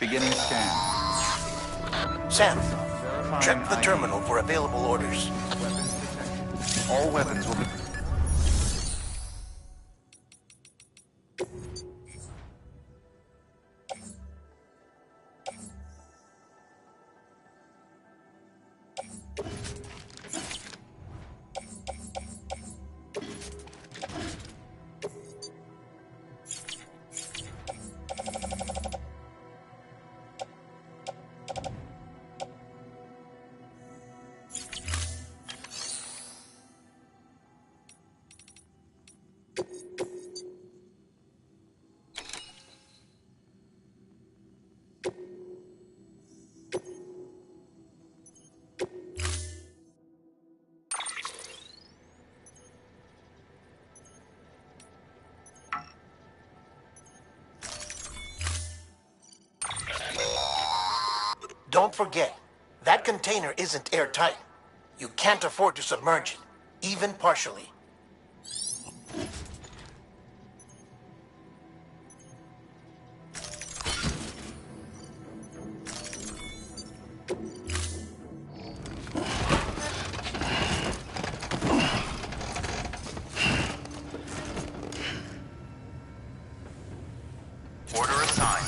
Beginning scan. Sam, check the terminal for available orders. All weapons will be... don't forget, that container isn't airtight. You can't afford to submerge it, even partially. Order assigned.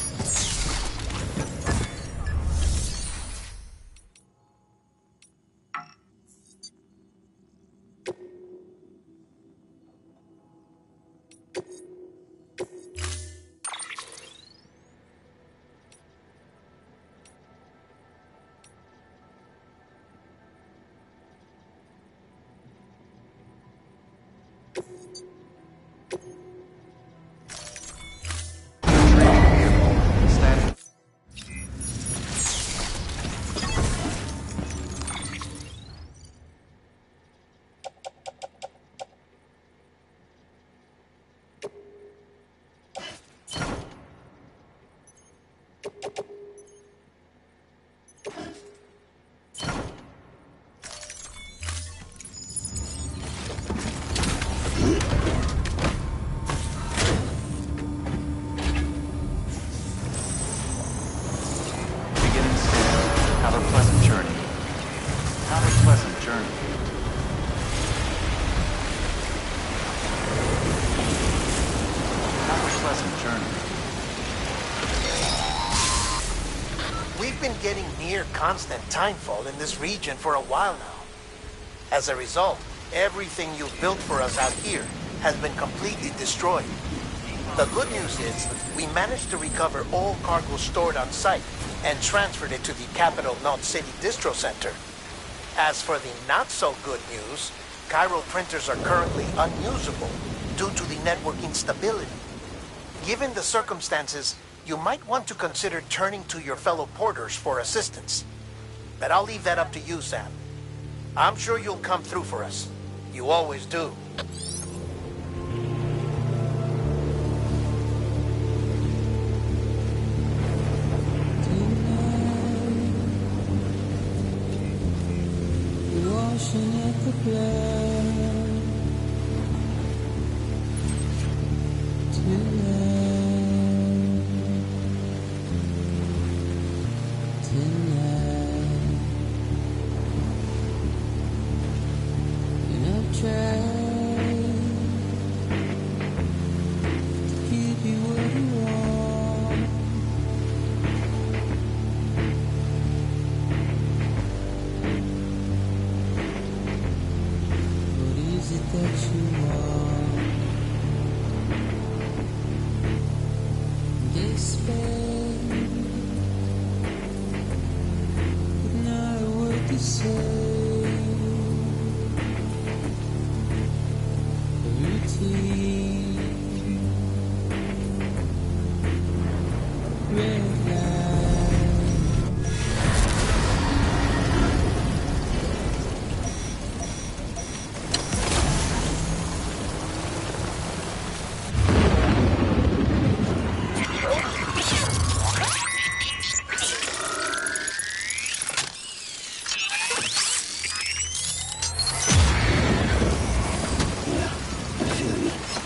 Standing. Beginning scan. Have a pleasant journey. Have a pleasant journey. Have a pleasant journey. We've been getting near constant timefall in this region for a while now. As a result, everything you've built for us out here has been completely destroyed. The good news is, we managed to recover all cargo stored on site and transferred it to the capital Knot City Distro Center. As for the not-so-good news, chiral printers are currently unusable due to the network instability. Given the circumstances, you might want to consider turning to your fellow porters for assistance. But I'll leave that up to you, Sam. I'm sure you'll come through for us. You always do. Washing at the blood tonight, and I've tried to keep you where you are. What is it that you are? Despair, but not a word to say. A routine, red light. I feel you.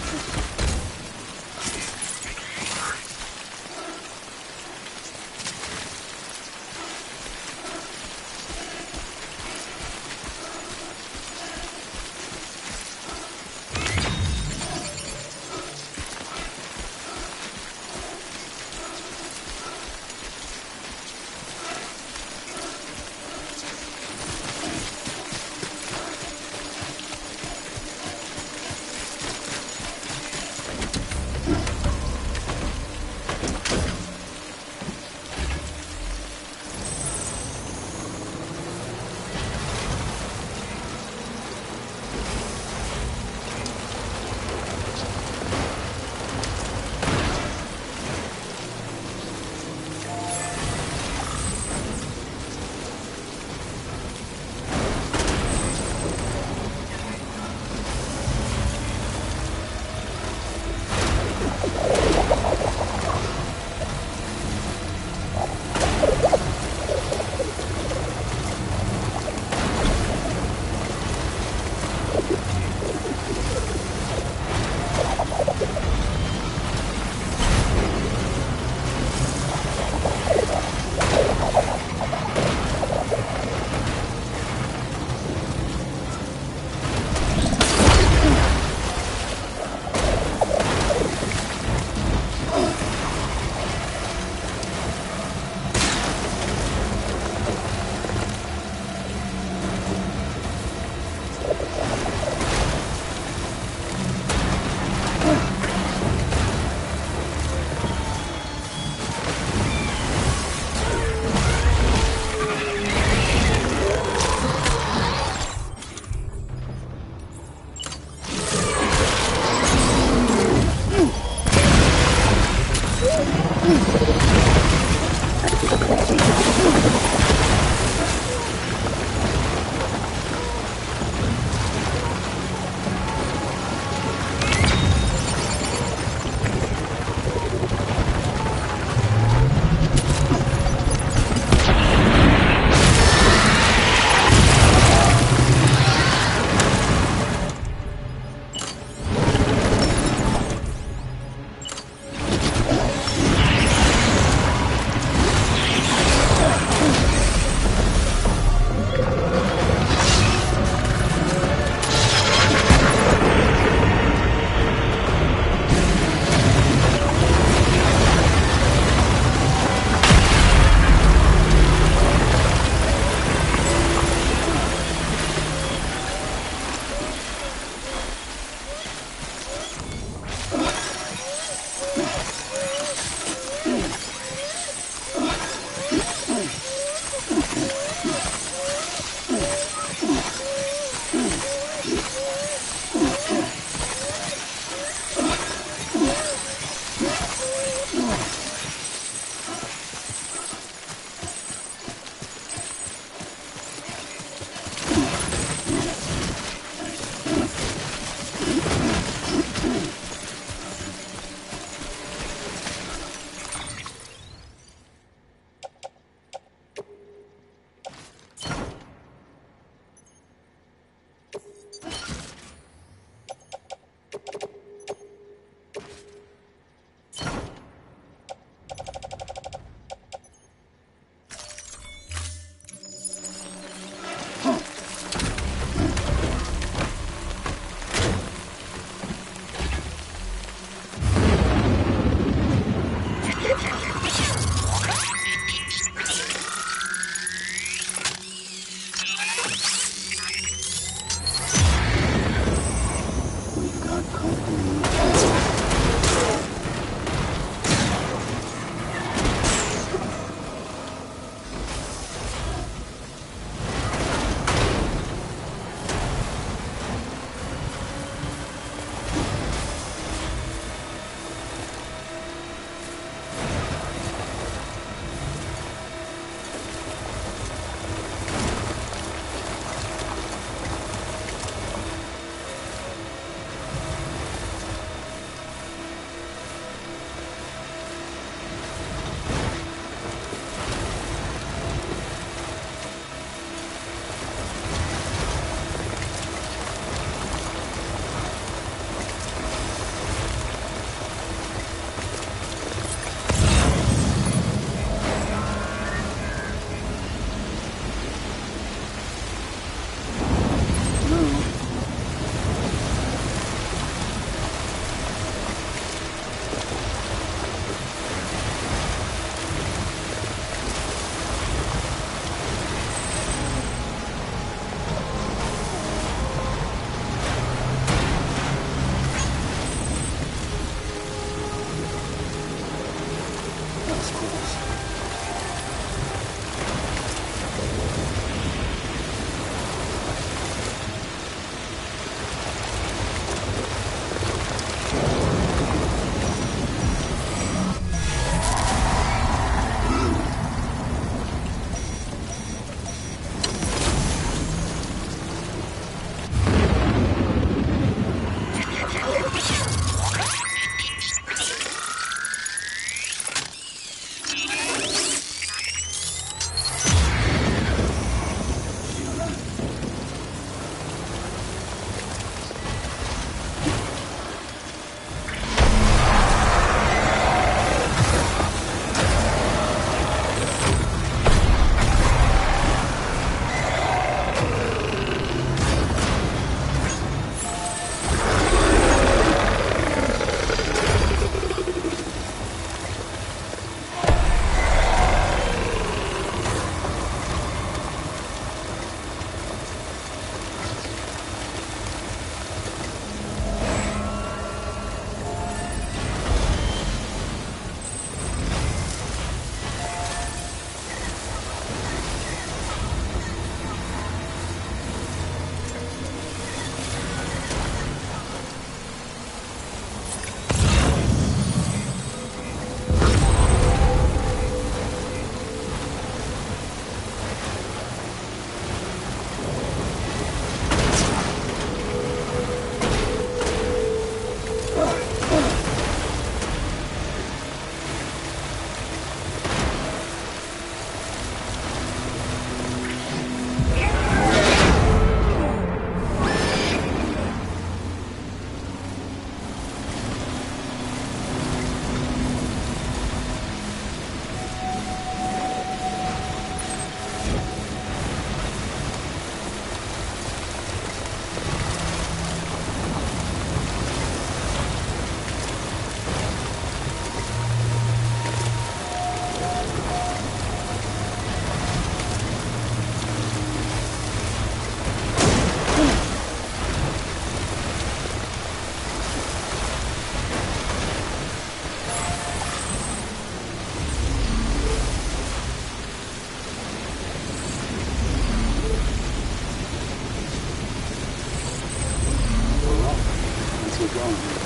we're going.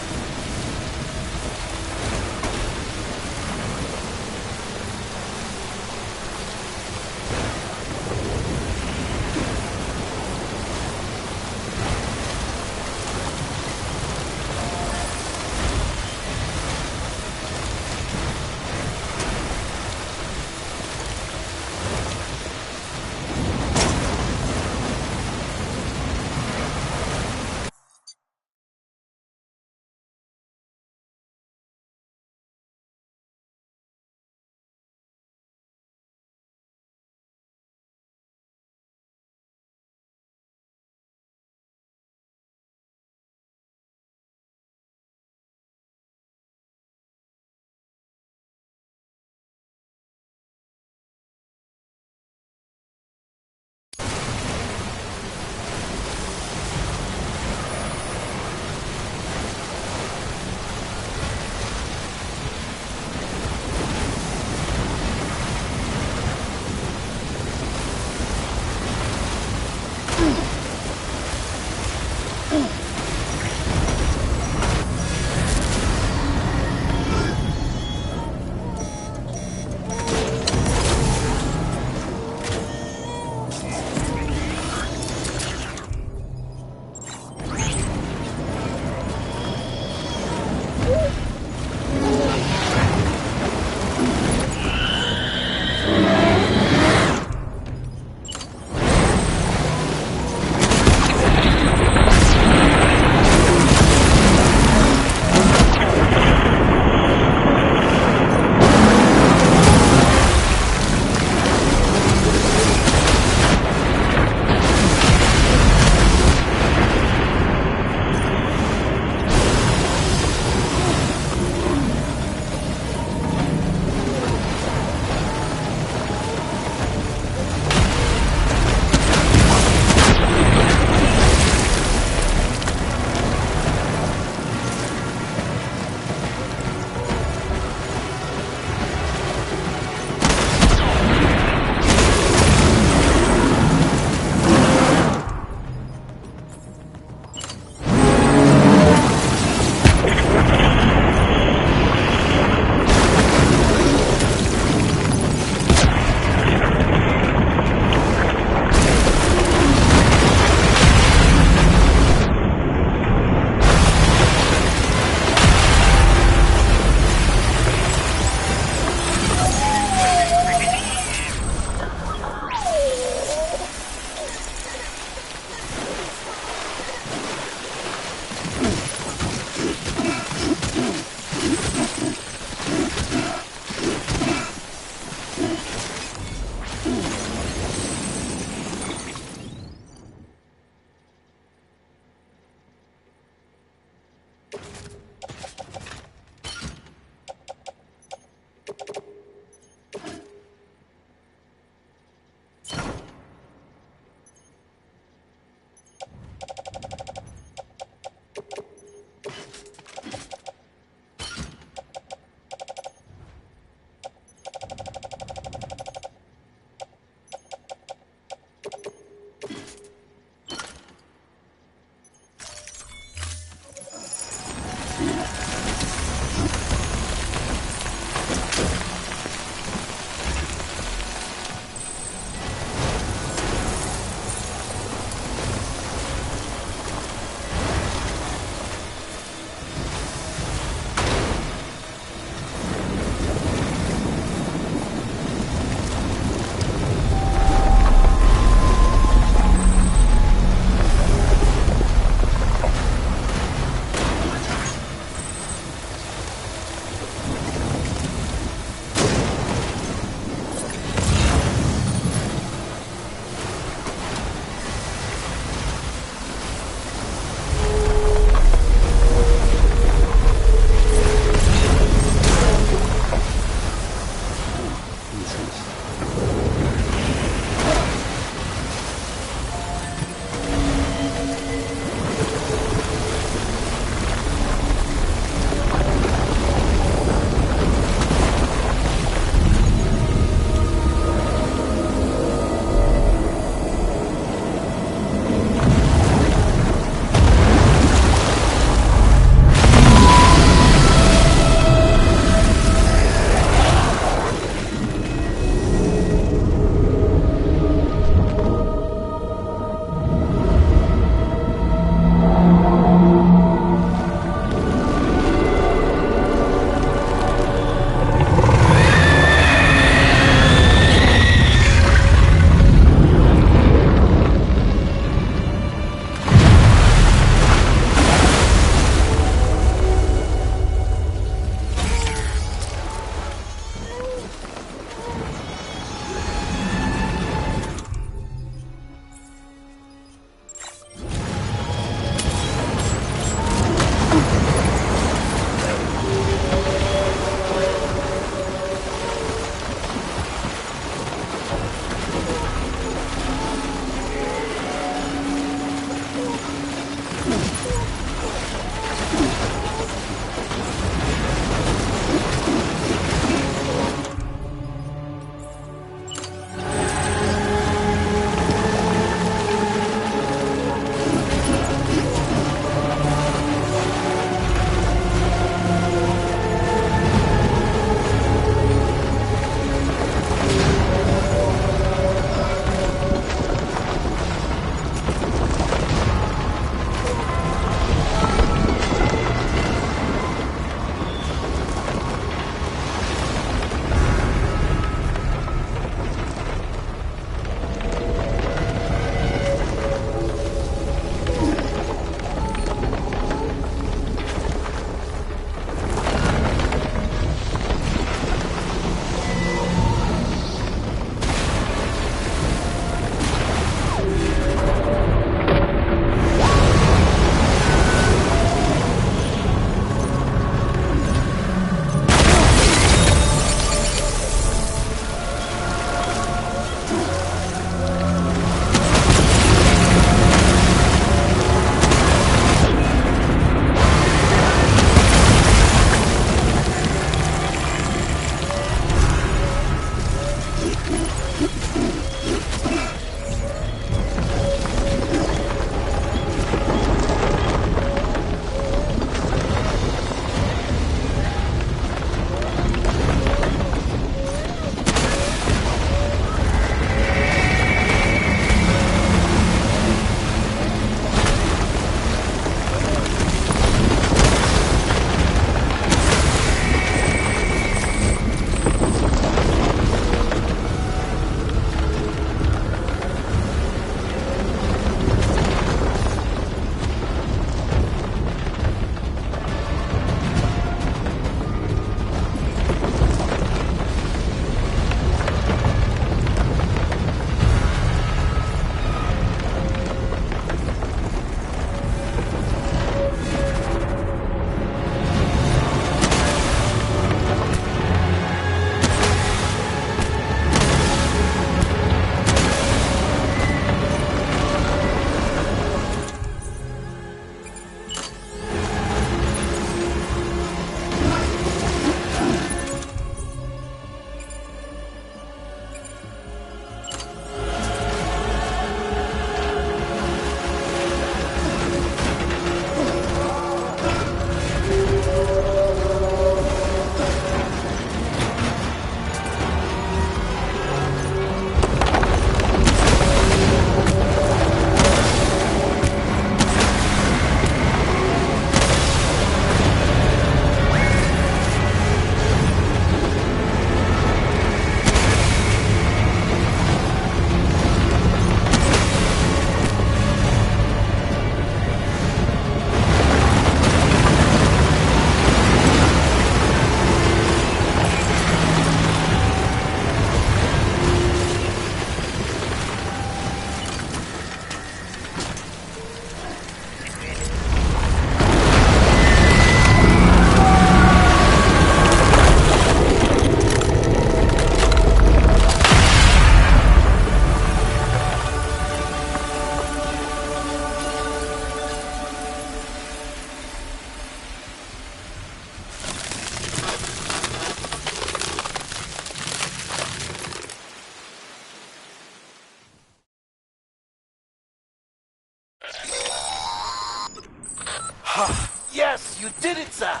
Yes, you did it, Sam!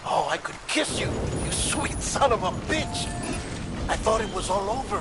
Oh, I could kiss you, you sweet son of a bitch! I thought it was all over.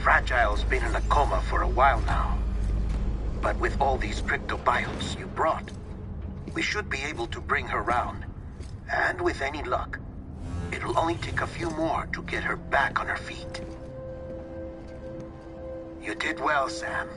Fragile's been in a coma for a while now. But with all these cryptobiotes you brought, we should be able to bring her round. And with any luck, it'll only take a few more to get her back on her feet. You did well, Sam.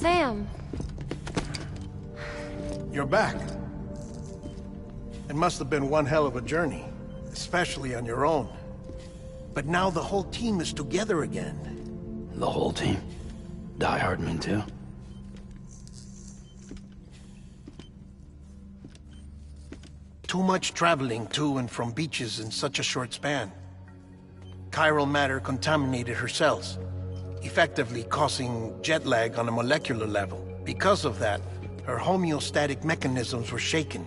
Sam. You're back. It must have been one hell of a journey, especially on your own. But now the whole team is together again. The whole team? Die Hardman too? Too much traveling to and from beaches in such a short span. Chiral matter contaminated her cells, effectively causing jet lag on a molecular level. Because of that, her homeostatic mechanisms were shaken.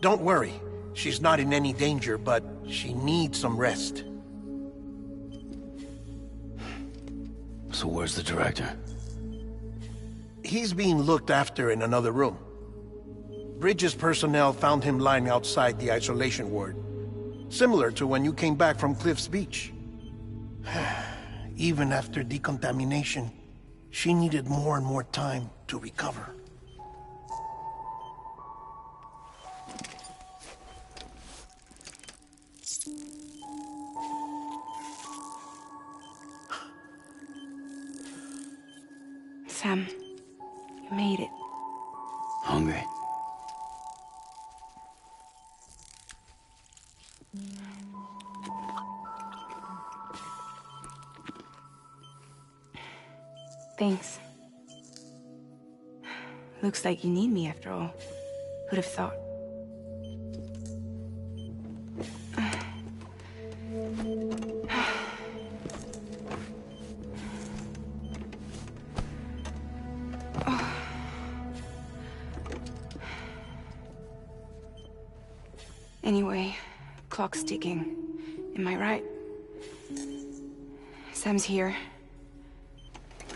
Don't worry, she's not in any danger, but she needs some rest. So where's the director? He's being looked after in another room. Bridges personnel found him lying outside the isolation ward. Similar to when you came back from Cliff's Beach. Even after decontamination, she needed more and more time to recover. Sam, you made it. Hungry? Thanks. Looks like you need me after all. Who'd have thought? Anyway, clock's ticking. Am I right? Sam's here.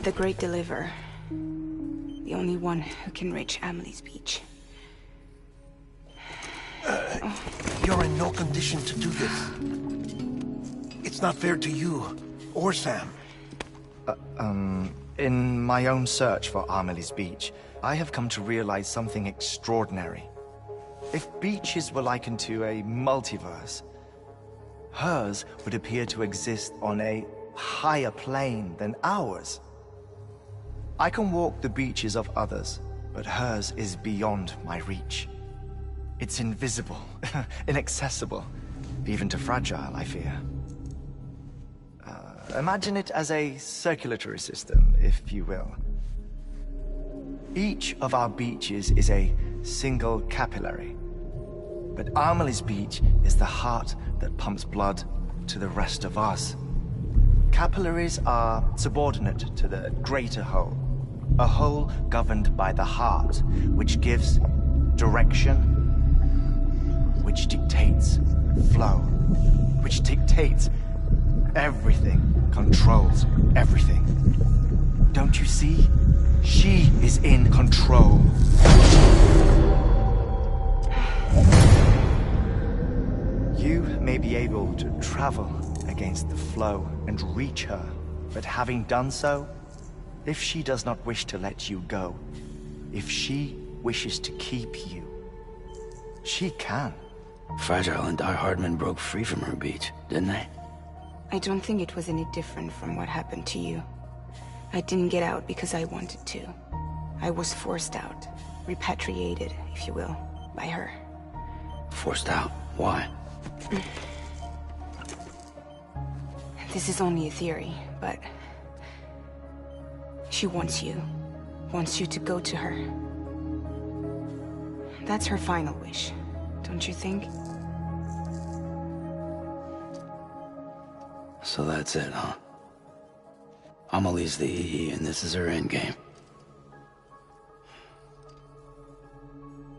The Great Deliverer. The only one who can reach Amelie's beach. You're in no condition to do this. It's not fair to you, or Sam. In my own search for Amelie's beach, I have come to realize something extraordinary. If beaches were likened to a multiverse, hers would appear to exist on a higher plane than ours. I can walk the beaches of others, but hers is beyond my reach. It's invisible, inaccessible, even to fragile, I fear. Imagine it as a circulatory system, if you will. Each of our beaches is a single capillary. But Amelie's beach is the heart that pumps blood to the rest of us. Capillaries are subordinate to the greater whole. A whole governed by the heart, which gives direction, which dictates flow, which dictates everything, controls everything. Don't you see? She is in control. You may be able to travel against the flow and reach her, but having done so, if she does not wish to let you go, if she wishes to keep you, she can. Fragile and Die Hardman broke free from her beach, didn't they? I don't think it was any different from what happened to you. I didn't get out because I wanted to. I was forced out. Repatriated, if you will, by her. Forced out? Why? This is only a theory, but... she wants you. Wants you to go to her. That's her final wish, don't you think? So that's it, huh? Amelie's the EE, and this is her endgame.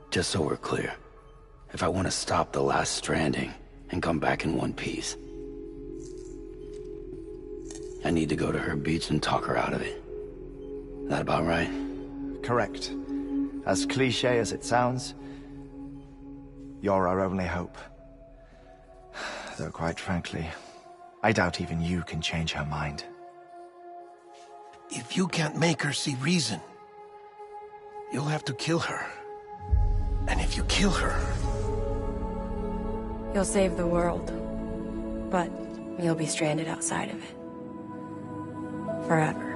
Just so we're clear, if I want to stop the last Stranding and come back in one piece, I need to go to her beach and talk her out of it. That about right? Correct. As cliché as it sounds, you're our only hope. Though quite frankly, I doubt even you can change her mind. If you can't make her see reason, you'll have to kill her. And if you kill her... You'll save the world, but you'll be stranded outside of it. Forever.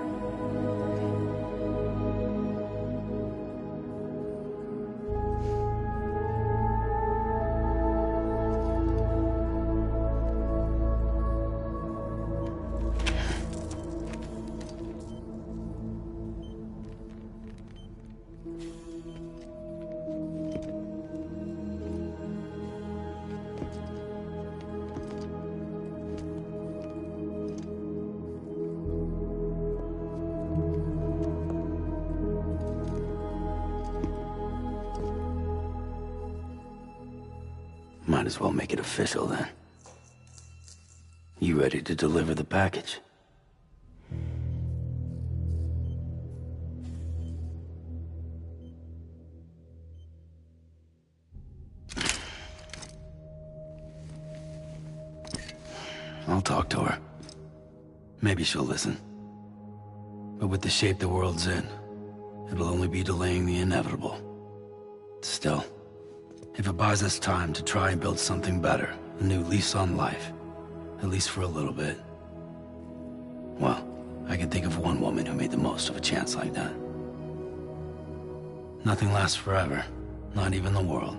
Might as well make it official then. You ready to deliver the package? I'll talk to her. Maybe she'll listen. But with the shape the world's in, it'll only be delaying the inevitable. Still, if it buys us time to try and build something better, a new lease on life, at least for a little bit, well, I can think of one woman who made the most of a chance like that. Nothing lasts forever, not even the world.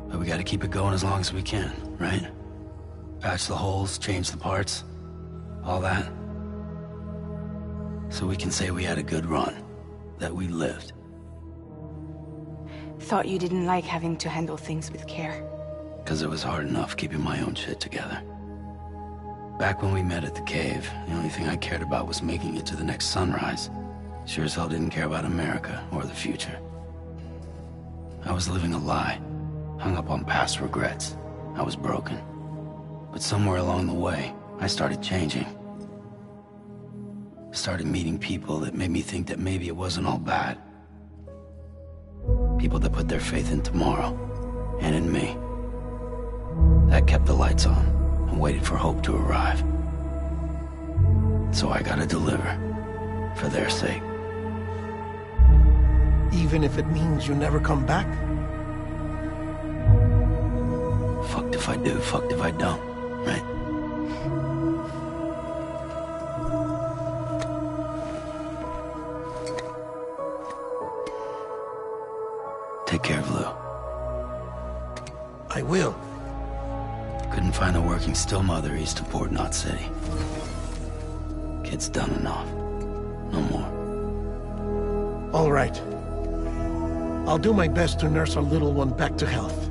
But we gotta keep it going as long as we can, right? Patch the holes, change the parts, all that. So we can say we had a good run, that we lived. Thought you didn't like having to handle things with care. 'Cause it was hard enough keeping my own shit together. Back when we met at the cave, the only thing I cared about was making it to the next sunrise. Sure as hell didn't care about America or the future. I was living a lie, hung up on past regrets. I was broken. But somewhere along the way, I started changing. Started meeting people that made me think that maybe it wasn't all bad. People that put their faith in tomorrow, and in me. That kept the lights on, and waited for hope to arrive. So I gotta deliver, for their sake. Even if it means you never come back? Fucked if I do, fucked if I don't, right? Take care of Lou. I will. Couldn't find a working still mother east of Port Knot City. Kid's done enough. No more. All right. I'll do my best to nurse our little one back to health.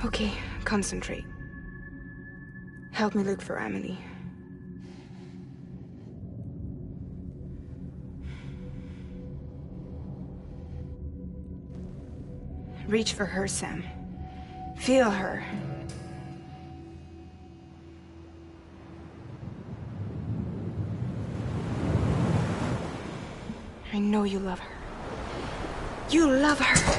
Okay, concentrate. Help me look for Emily. Reach for her, Sam. Feel her. I know you love her. You love her!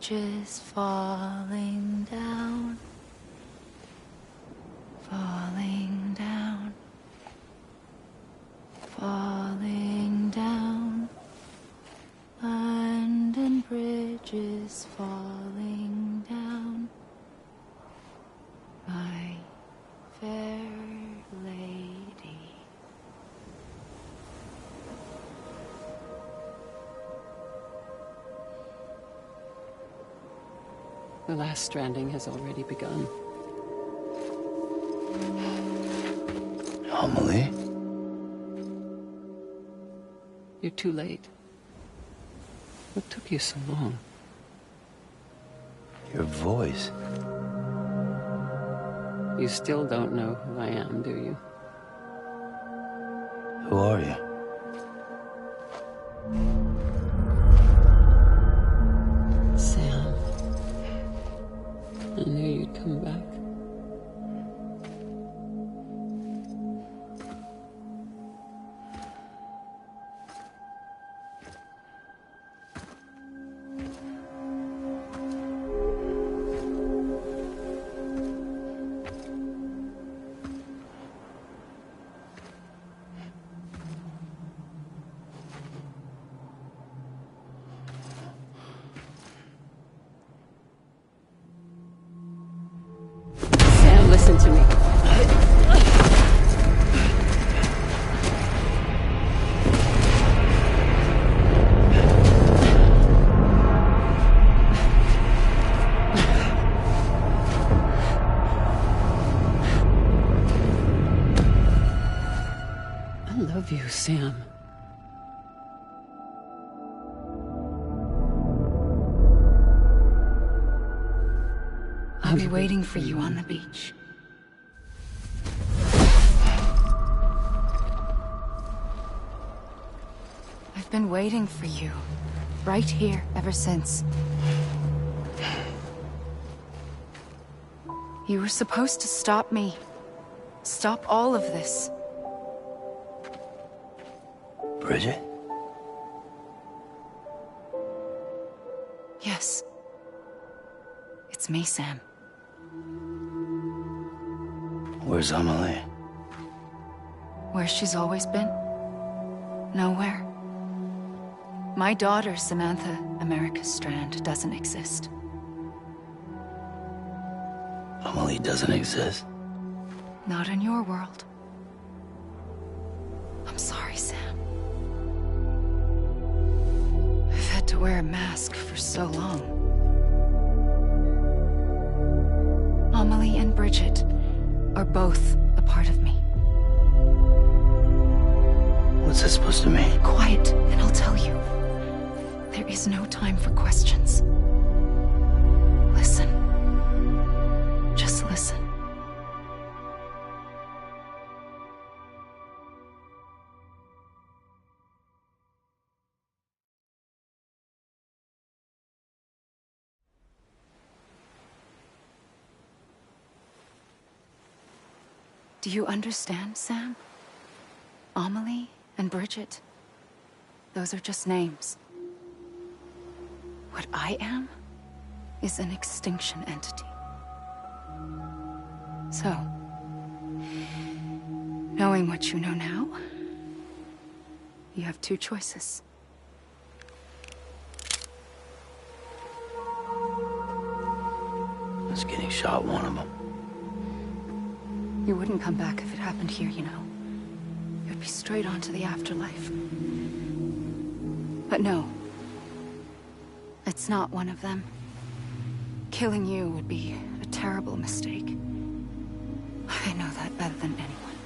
bridges falling down, falling down, falling down. London Bridge is falling down, my fair lady. The last stranding has already begun. Amelie? You're too late. What took you so long? Your voice. You still don't know who I am, do you? Who are you? Sam. I knew you'd come back. Listen to me. I love you, Sam. I'll be waiting for you on the beach. I've been waiting for you, right here, ever since. You were supposed to stop me. Stop all of this. Bridget? Yes. It's me, Sam. Where's Amelie? Where she's always been. Nowhere. My daughter, Samantha America Strand, doesn't exist. Amelie doesn't exist? Not in your world. I'm sorry, Sam. I've had to wear a mask for so long. Amelie and Bridget are both a part of me. What's that supposed to mean? Quiet, and I'll tell you. There is no time for questions. Listen. Just listen. Do you understand, Sam? Amelie and Bridget, those are just names. What I am is an extinction entity. So, knowing what you know now, you have two choices. Is getting shot one of them? You wouldn't come back if it happened here, you know. You'd be straight on to the afterlife. But no. It's not one of them. Killing you would be a terrible mistake. I know that better than anyone.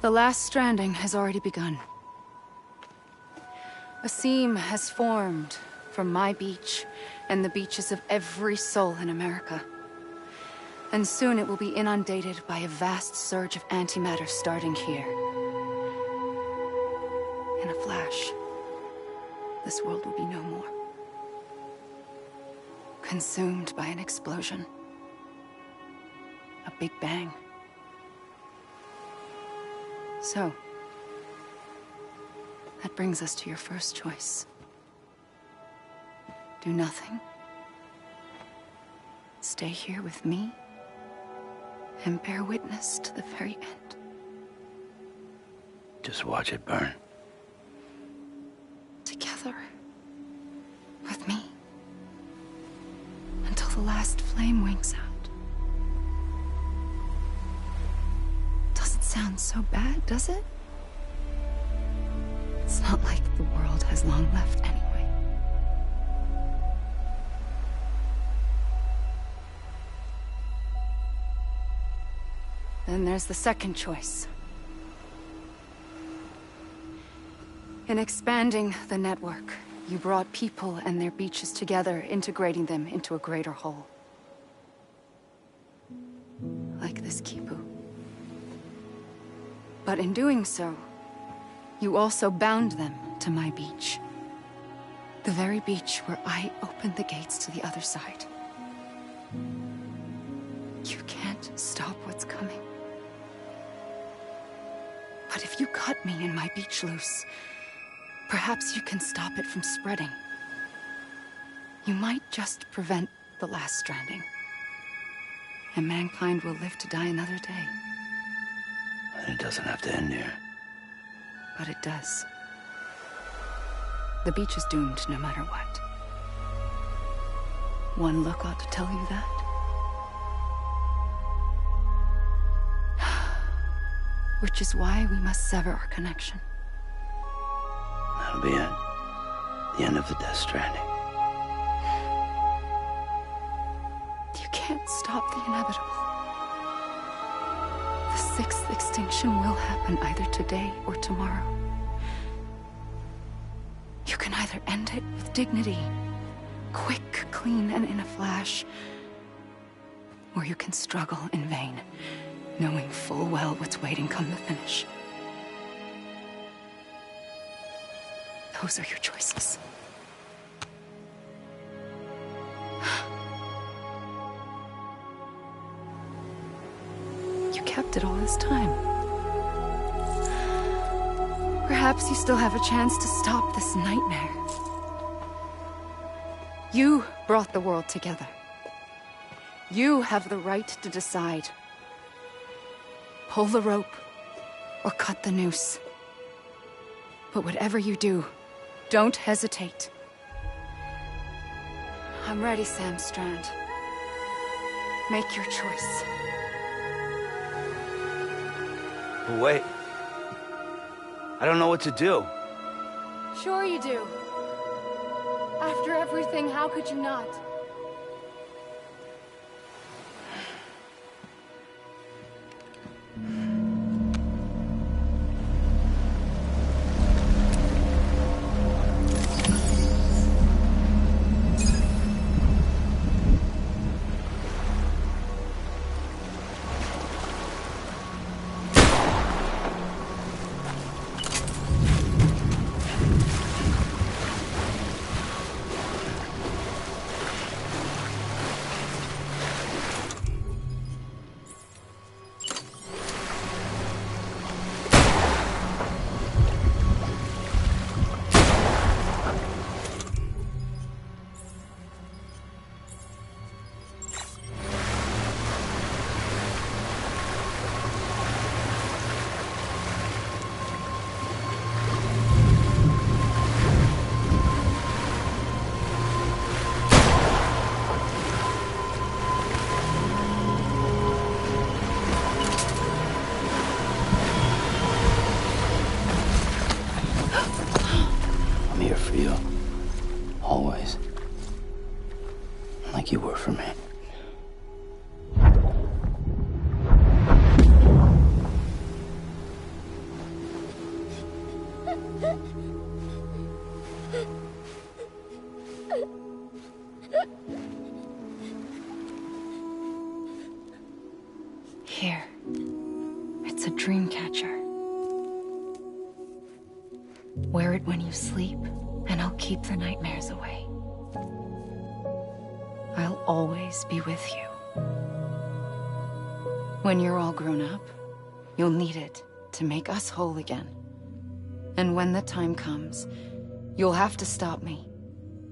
The last stranding has already begun. A seam has formed from my beach and the beaches of every soul in America. And soon it will be inundated by a vast surge of antimatter starting here. In a flash, this world will be no more. Consumed by an explosion. A big bang. So, that brings us to your first choice. Do nothing. Stay here with me and bear witness to the very end. Just watch it burn. Together. With me. Until the last flame winks out. Doesn't sound so bad, does it? It's not like the world has long left anyway. Then there's the second choice. In expanding the network, you brought people and their beaches together, integrating them into a greater whole. Like this Kipu. But in doing so, you also bound them to my beach. The very beach where I opened the gates to the other side. You can't stop what's coming. But if you cut me and my beach loose, perhaps you can stop it from spreading. You might just prevent the last stranding. And mankind will live to die another day. And it doesn't have to end here. But it does. The beach is doomed no matter what. One look ought to tell you that. Which is why we must sever our connection. That'll be it. The end of the Death Stranding. You can't stop the inevitable. The sixth extinction will happen either today or tomorrow. You can either end it with dignity, quick, clean, and in a flash, or you can struggle in vain, knowing full well what's waiting come the finish. Those are your choices. You kept it all this time. Perhaps you still have a chance to stop this nightmare. You brought the world together. You have the right to decide. Pull the rope, or cut the noose. But whatever you do, don't hesitate. I'm ready, Sam Strand. Make your choice. But wait. I don't know what to do. Sure you do. After everything, how could you not? For you. Always. Like you were for me. Here. It's a dream catcher. Wear it when you sleep, and I'll keep the nightmares away. I'll always be with you. When you're all grown up, you'll need it to make us whole again. And when the time comes, you'll have to stop me.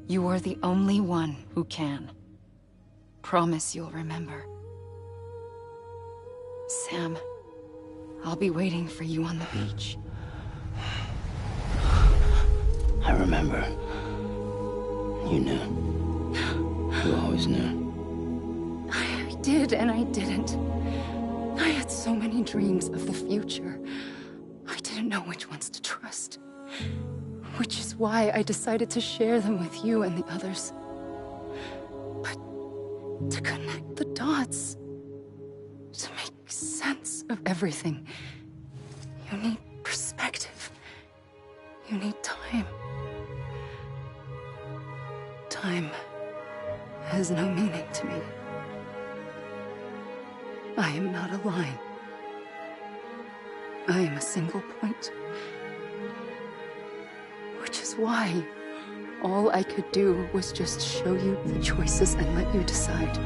You are the only one who can. Promise you'll remember. Sam, I'll be waiting for you on the beach. I remember. You knew. You always knew. I did and I didn't. I had so many dreams of the future. I didn't know which ones to trust. Which is why I decided to share them with you and the others. But to connect the dots, to make sense of everything, you need perspective. You need time. Time has no meaning to me. I am not a line. I am a single point. Which is why all I could do was just show you the choices and let you decide.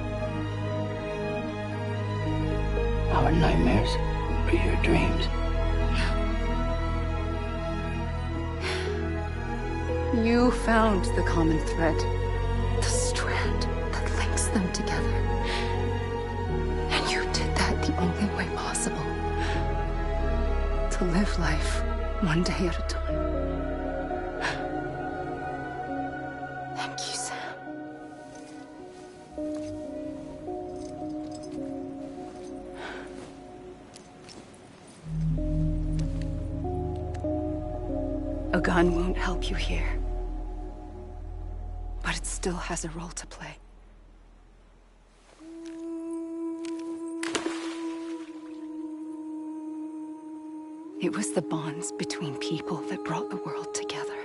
Our nightmares are your dreams. You found the common thread, the strand that links them together. And you did that the only way possible. To live life one day at a time. Thank you, Sam. A gun won't help you here. But it still has a role to play. It was the bonds between people that brought the world together.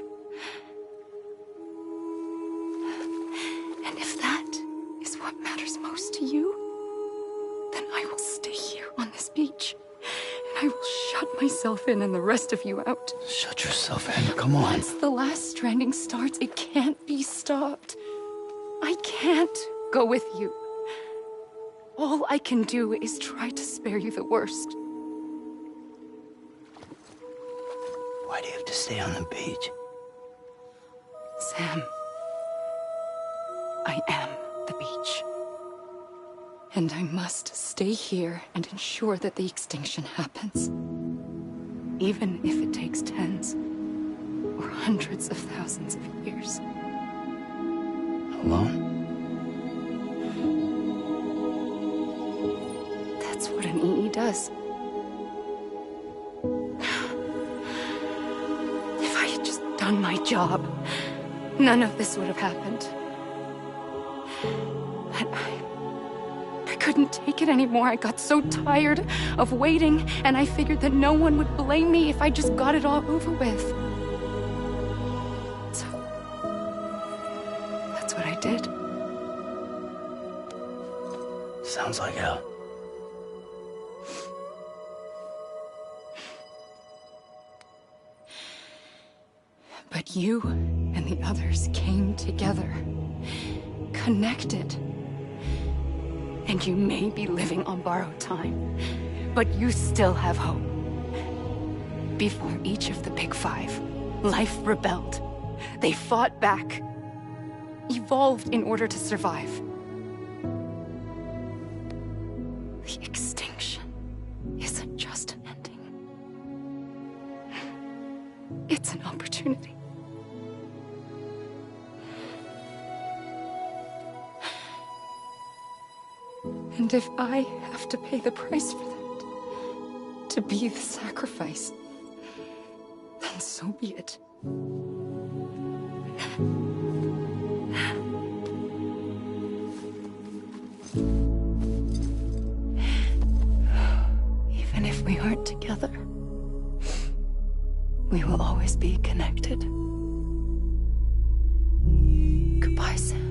And if that is what matters most to you, then I will stay here on this beach. And I will shut myself in and the rest of you out. Shut yourself in, come on. Once the last stranding starts, it can't be stopped. I can't go with you. All I can do is try to spare you the worst. Why do you have to stay on the beach? Sam, I am the beach. And I must stay here and ensure that the extinction happens. Even if it takes tens or hundreds of thousands of years. Alone? That's what an EE does. If I had just done my job, none of this would have happened. But I couldn't take it anymore. I got so tired of waiting, and I figured that no one would blame me if I just got it all over with. So, that's what I did. Sounds like hell. But you and the others came together, connected. And you may be living on borrowed time, but you still have hope. Before each of the Big Five, life rebelled. They fought back, evolved in order to survive. The extinction isn't just an ending. It's an opportunity. And if I have to pay the price for that, to be the sacrifice, then so be it. Even if we aren't together, we will always be connected. Goodbye, Sam.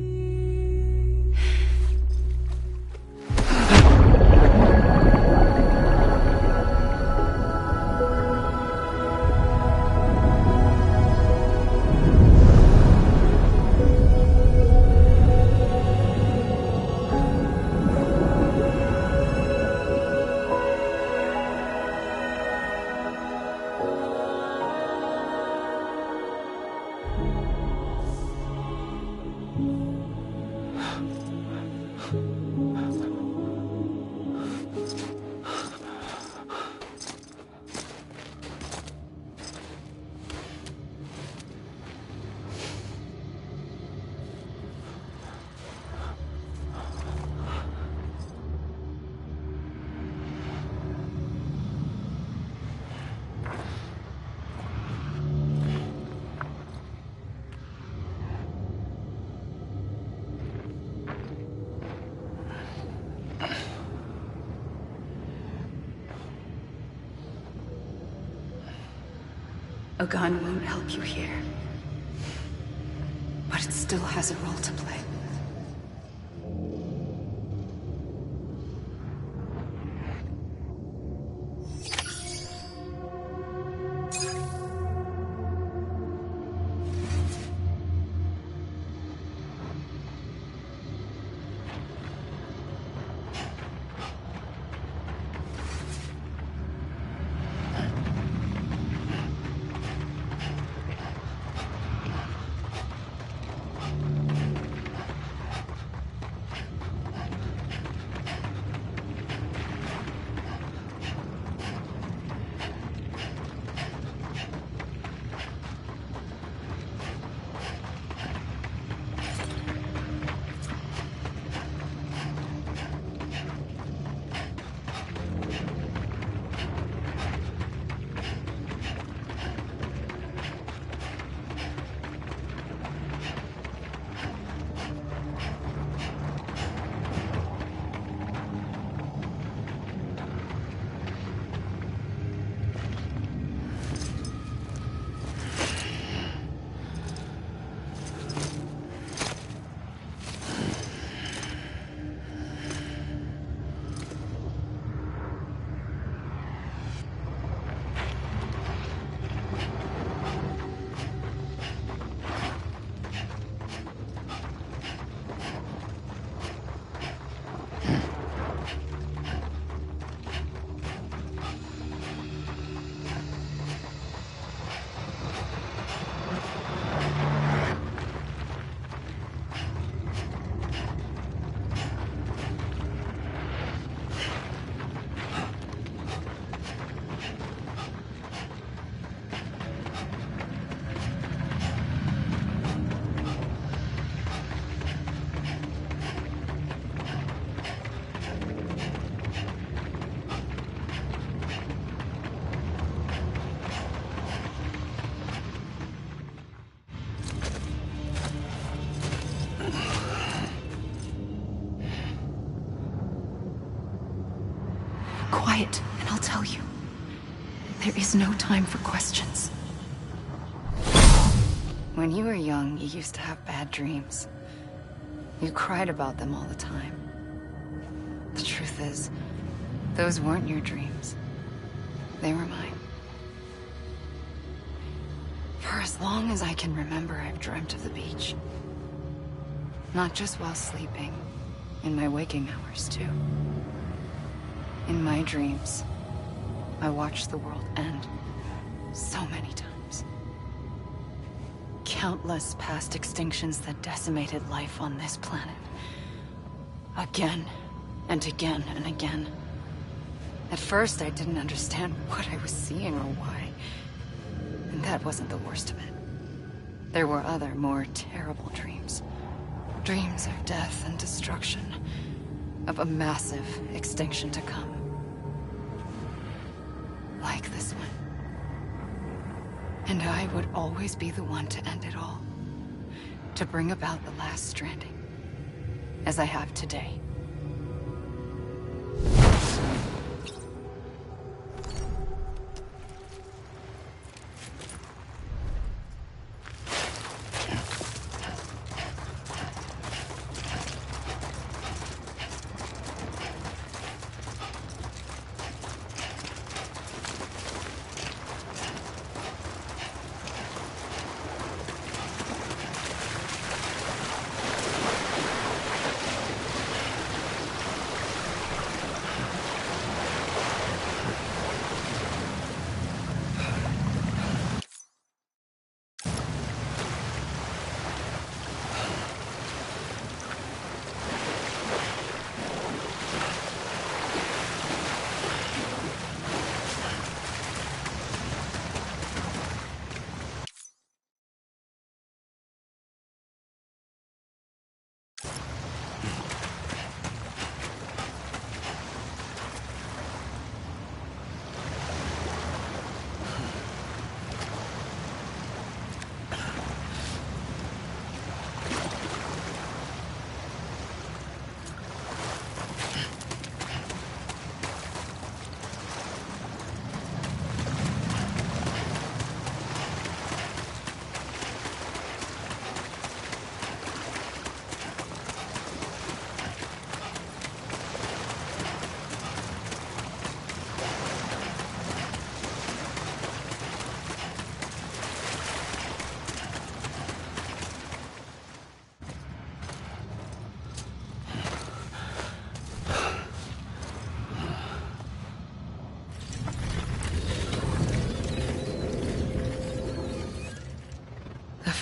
A gun won't help you here. But it still has a role to play. Quiet, and I'll tell you. There is no time for questions. When you were young, you used to have bad dreams. You cried about them all the time. The truth is, those weren't your dreams. They were mine. For as long as I can remember, I've dreamt of the beach. Not just while sleeping, in my waking hours, too. In my dreams, I watched the world end so many times. Countless past extinctions that decimated life on this planet. Again, and again, and again. At first, I didn't understand what I was seeing or why. And that wasn't the worst of it. There were other, more terrible dreams. Dreams of death and destruction. Of a massive extinction to come. Like this one. And I would always be the one to end it all. To bring about the last stranding. As I have today.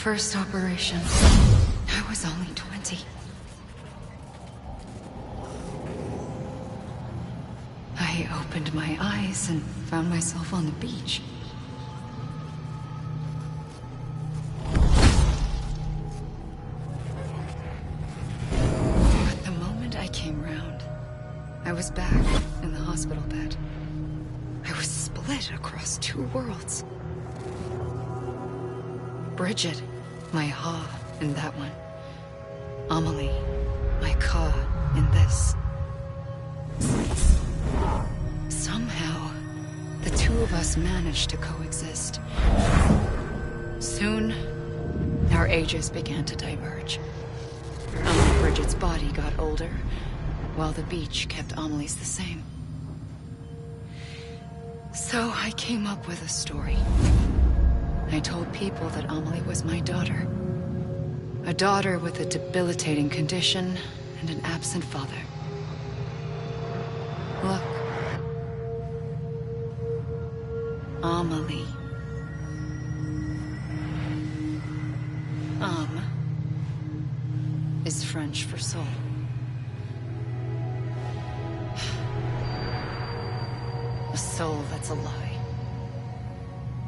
first operation, I was only 20. I opened my eyes and found myself on the beach. But the moment I came round, I was back in the hospital bed. I was split across two worlds. Bridget, my Ha in that one. Amelie, my Ka in this. Somehow, the two of us managed to coexist. Soon, our ages began to diverge. Bridget's body got older, while the beach kept Amelie's the same. So I came up with a story. I told people that Amelie was my daughter. A daughter with a debilitating condition and an absent father. Look. Amelie. Is French for soul. A soul that's a lie.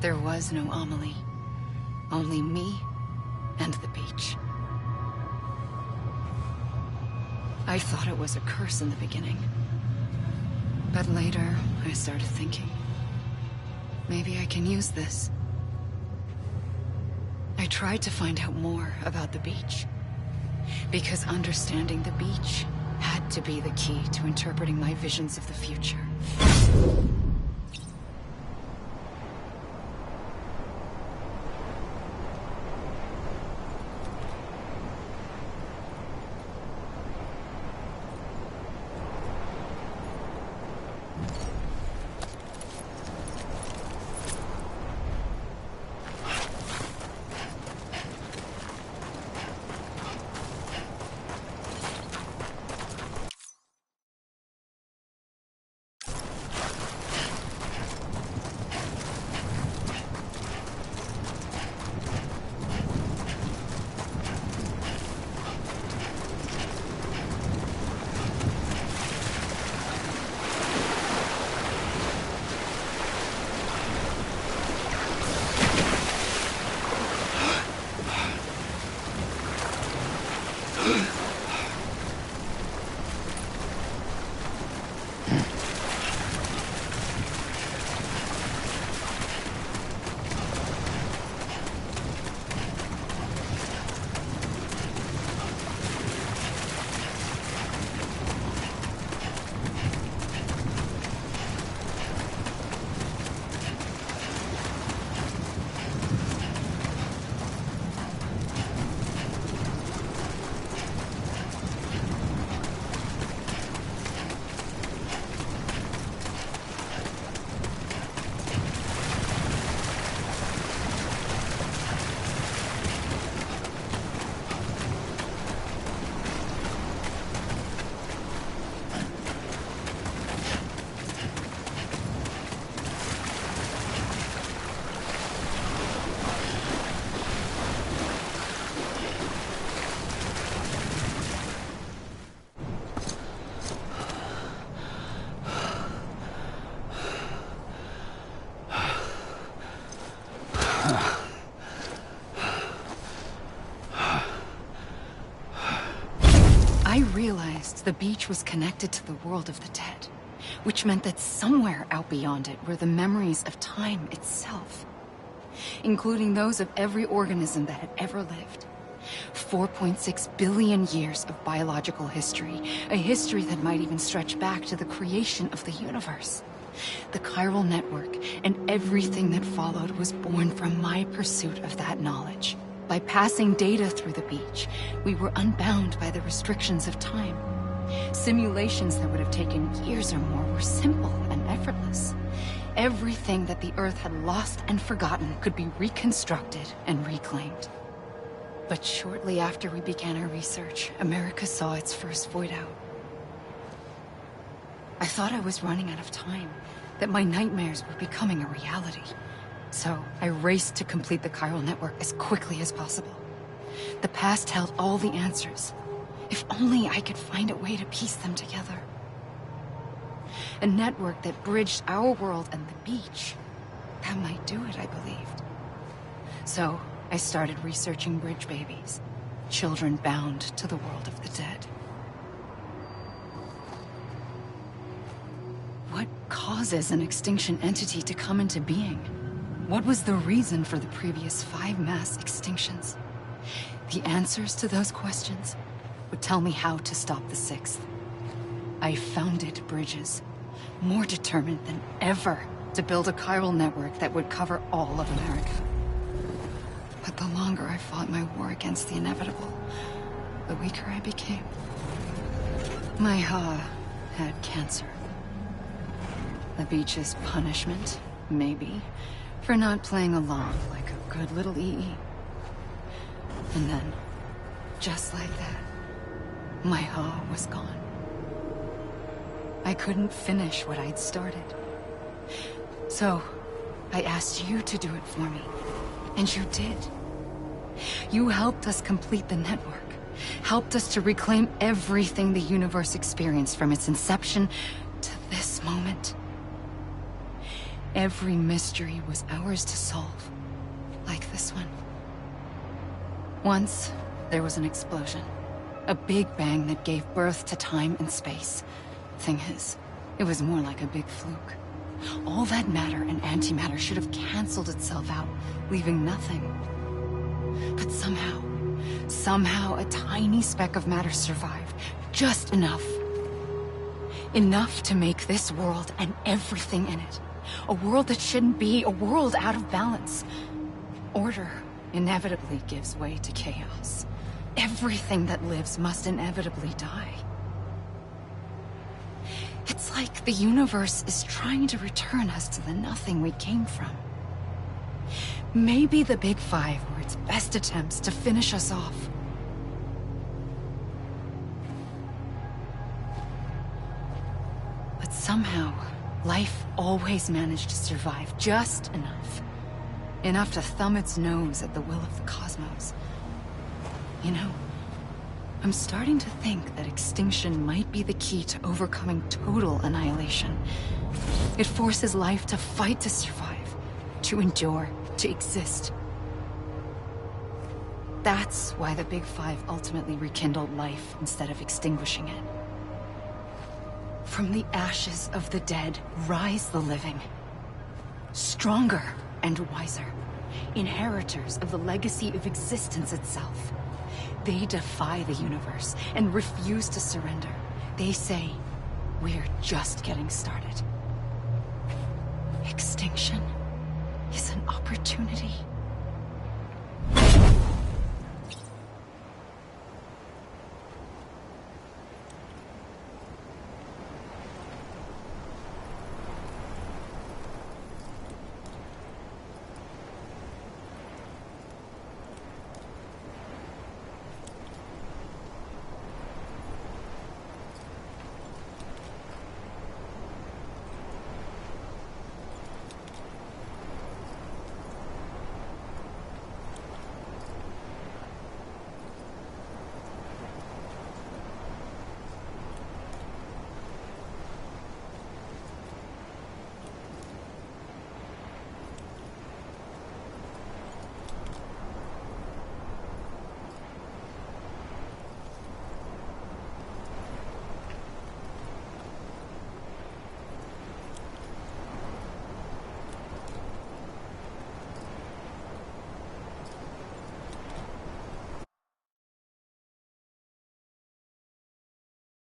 There was no Amelie. Only me and the beach. I thought it was a curse in the beginning. But later, I started thinking, maybe I can use this. I tried to find out more about the beach. Because understanding the beach had to be the key to interpreting my visions of the future. I realized the beach was connected to the world of the dead, which meant that somewhere out beyond it were the memories of time itself, including those of every organism that had ever lived. 4.6 billion years of biological history, a history that might even stretch back to the creation of the universe. The chiral network and everything that followed was born from my pursuit of that knowledge. By passing data through the beach, we were unbound by the restrictions of time. Simulations that would have taken years or more were simple and effortless. Everything that the Earth had lost and forgotten could be reconstructed and reclaimed. But shortly after we began our research, America saw its first void out. I thought I was running out of time, that my nightmares were becoming a reality. So I raced to complete the chiral network as quickly as possible. The past held all the answers. If only I could find a way to piece them together. A network that bridged our world and the beach. That might do it, I believed. So I started researching bridge babies. Children bound to the world of the dead. What causes an extinction entity to come into being? What was the reason for the previous 5 mass extinctions? The answers to those questions would tell me how to stop the 6th. I founded bridges, more determined than ever to build a chiral network that would cover all of America. But the longer I fought my war against the inevitable, the weaker I became. My Ha had cancer. The beach's punishment, maybe, for not playing along like a good little EE. And then, just like that, my Ha was gone. I couldn't finish what I'd started. So, I asked you to do it for me. And you did. You helped us complete the network. Helped us to reclaim everything the universe experienced from its inception to this moment. Every mystery was ours to solve. Like this one. Once, there was an explosion. A big bang that gave birth to time and space. Thing is, it was more like a big fluke. All that matter and antimatter should have canceled itself out, leaving nothing. But somehow a tiny speck of matter survived. Just enough. Enough to make this world and everything in it. A world that shouldn't be, a world out of balance. Order inevitably gives way to chaos. Everything that lives must inevitably die. It's like the universe is trying to return us to the nothing we came from. Maybe the Big Five were its best attempts to finish us off. But somehow, life always managed to survive just enough. Enough to thumb its nose at the will of the cosmos. You know, I'm starting to think that extinction might be the key to overcoming total annihilation. It forces life to fight to survive, to endure, to exist. That's why the Big Five ultimately rekindled life instead of extinguishing it. From the ashes of the dead rise the living. Stronger and wiser. Inheritors of the legacy of existence itself. They defy the universe and refuse to surrender. They say, we're just getting started. Extinction is an opportunity.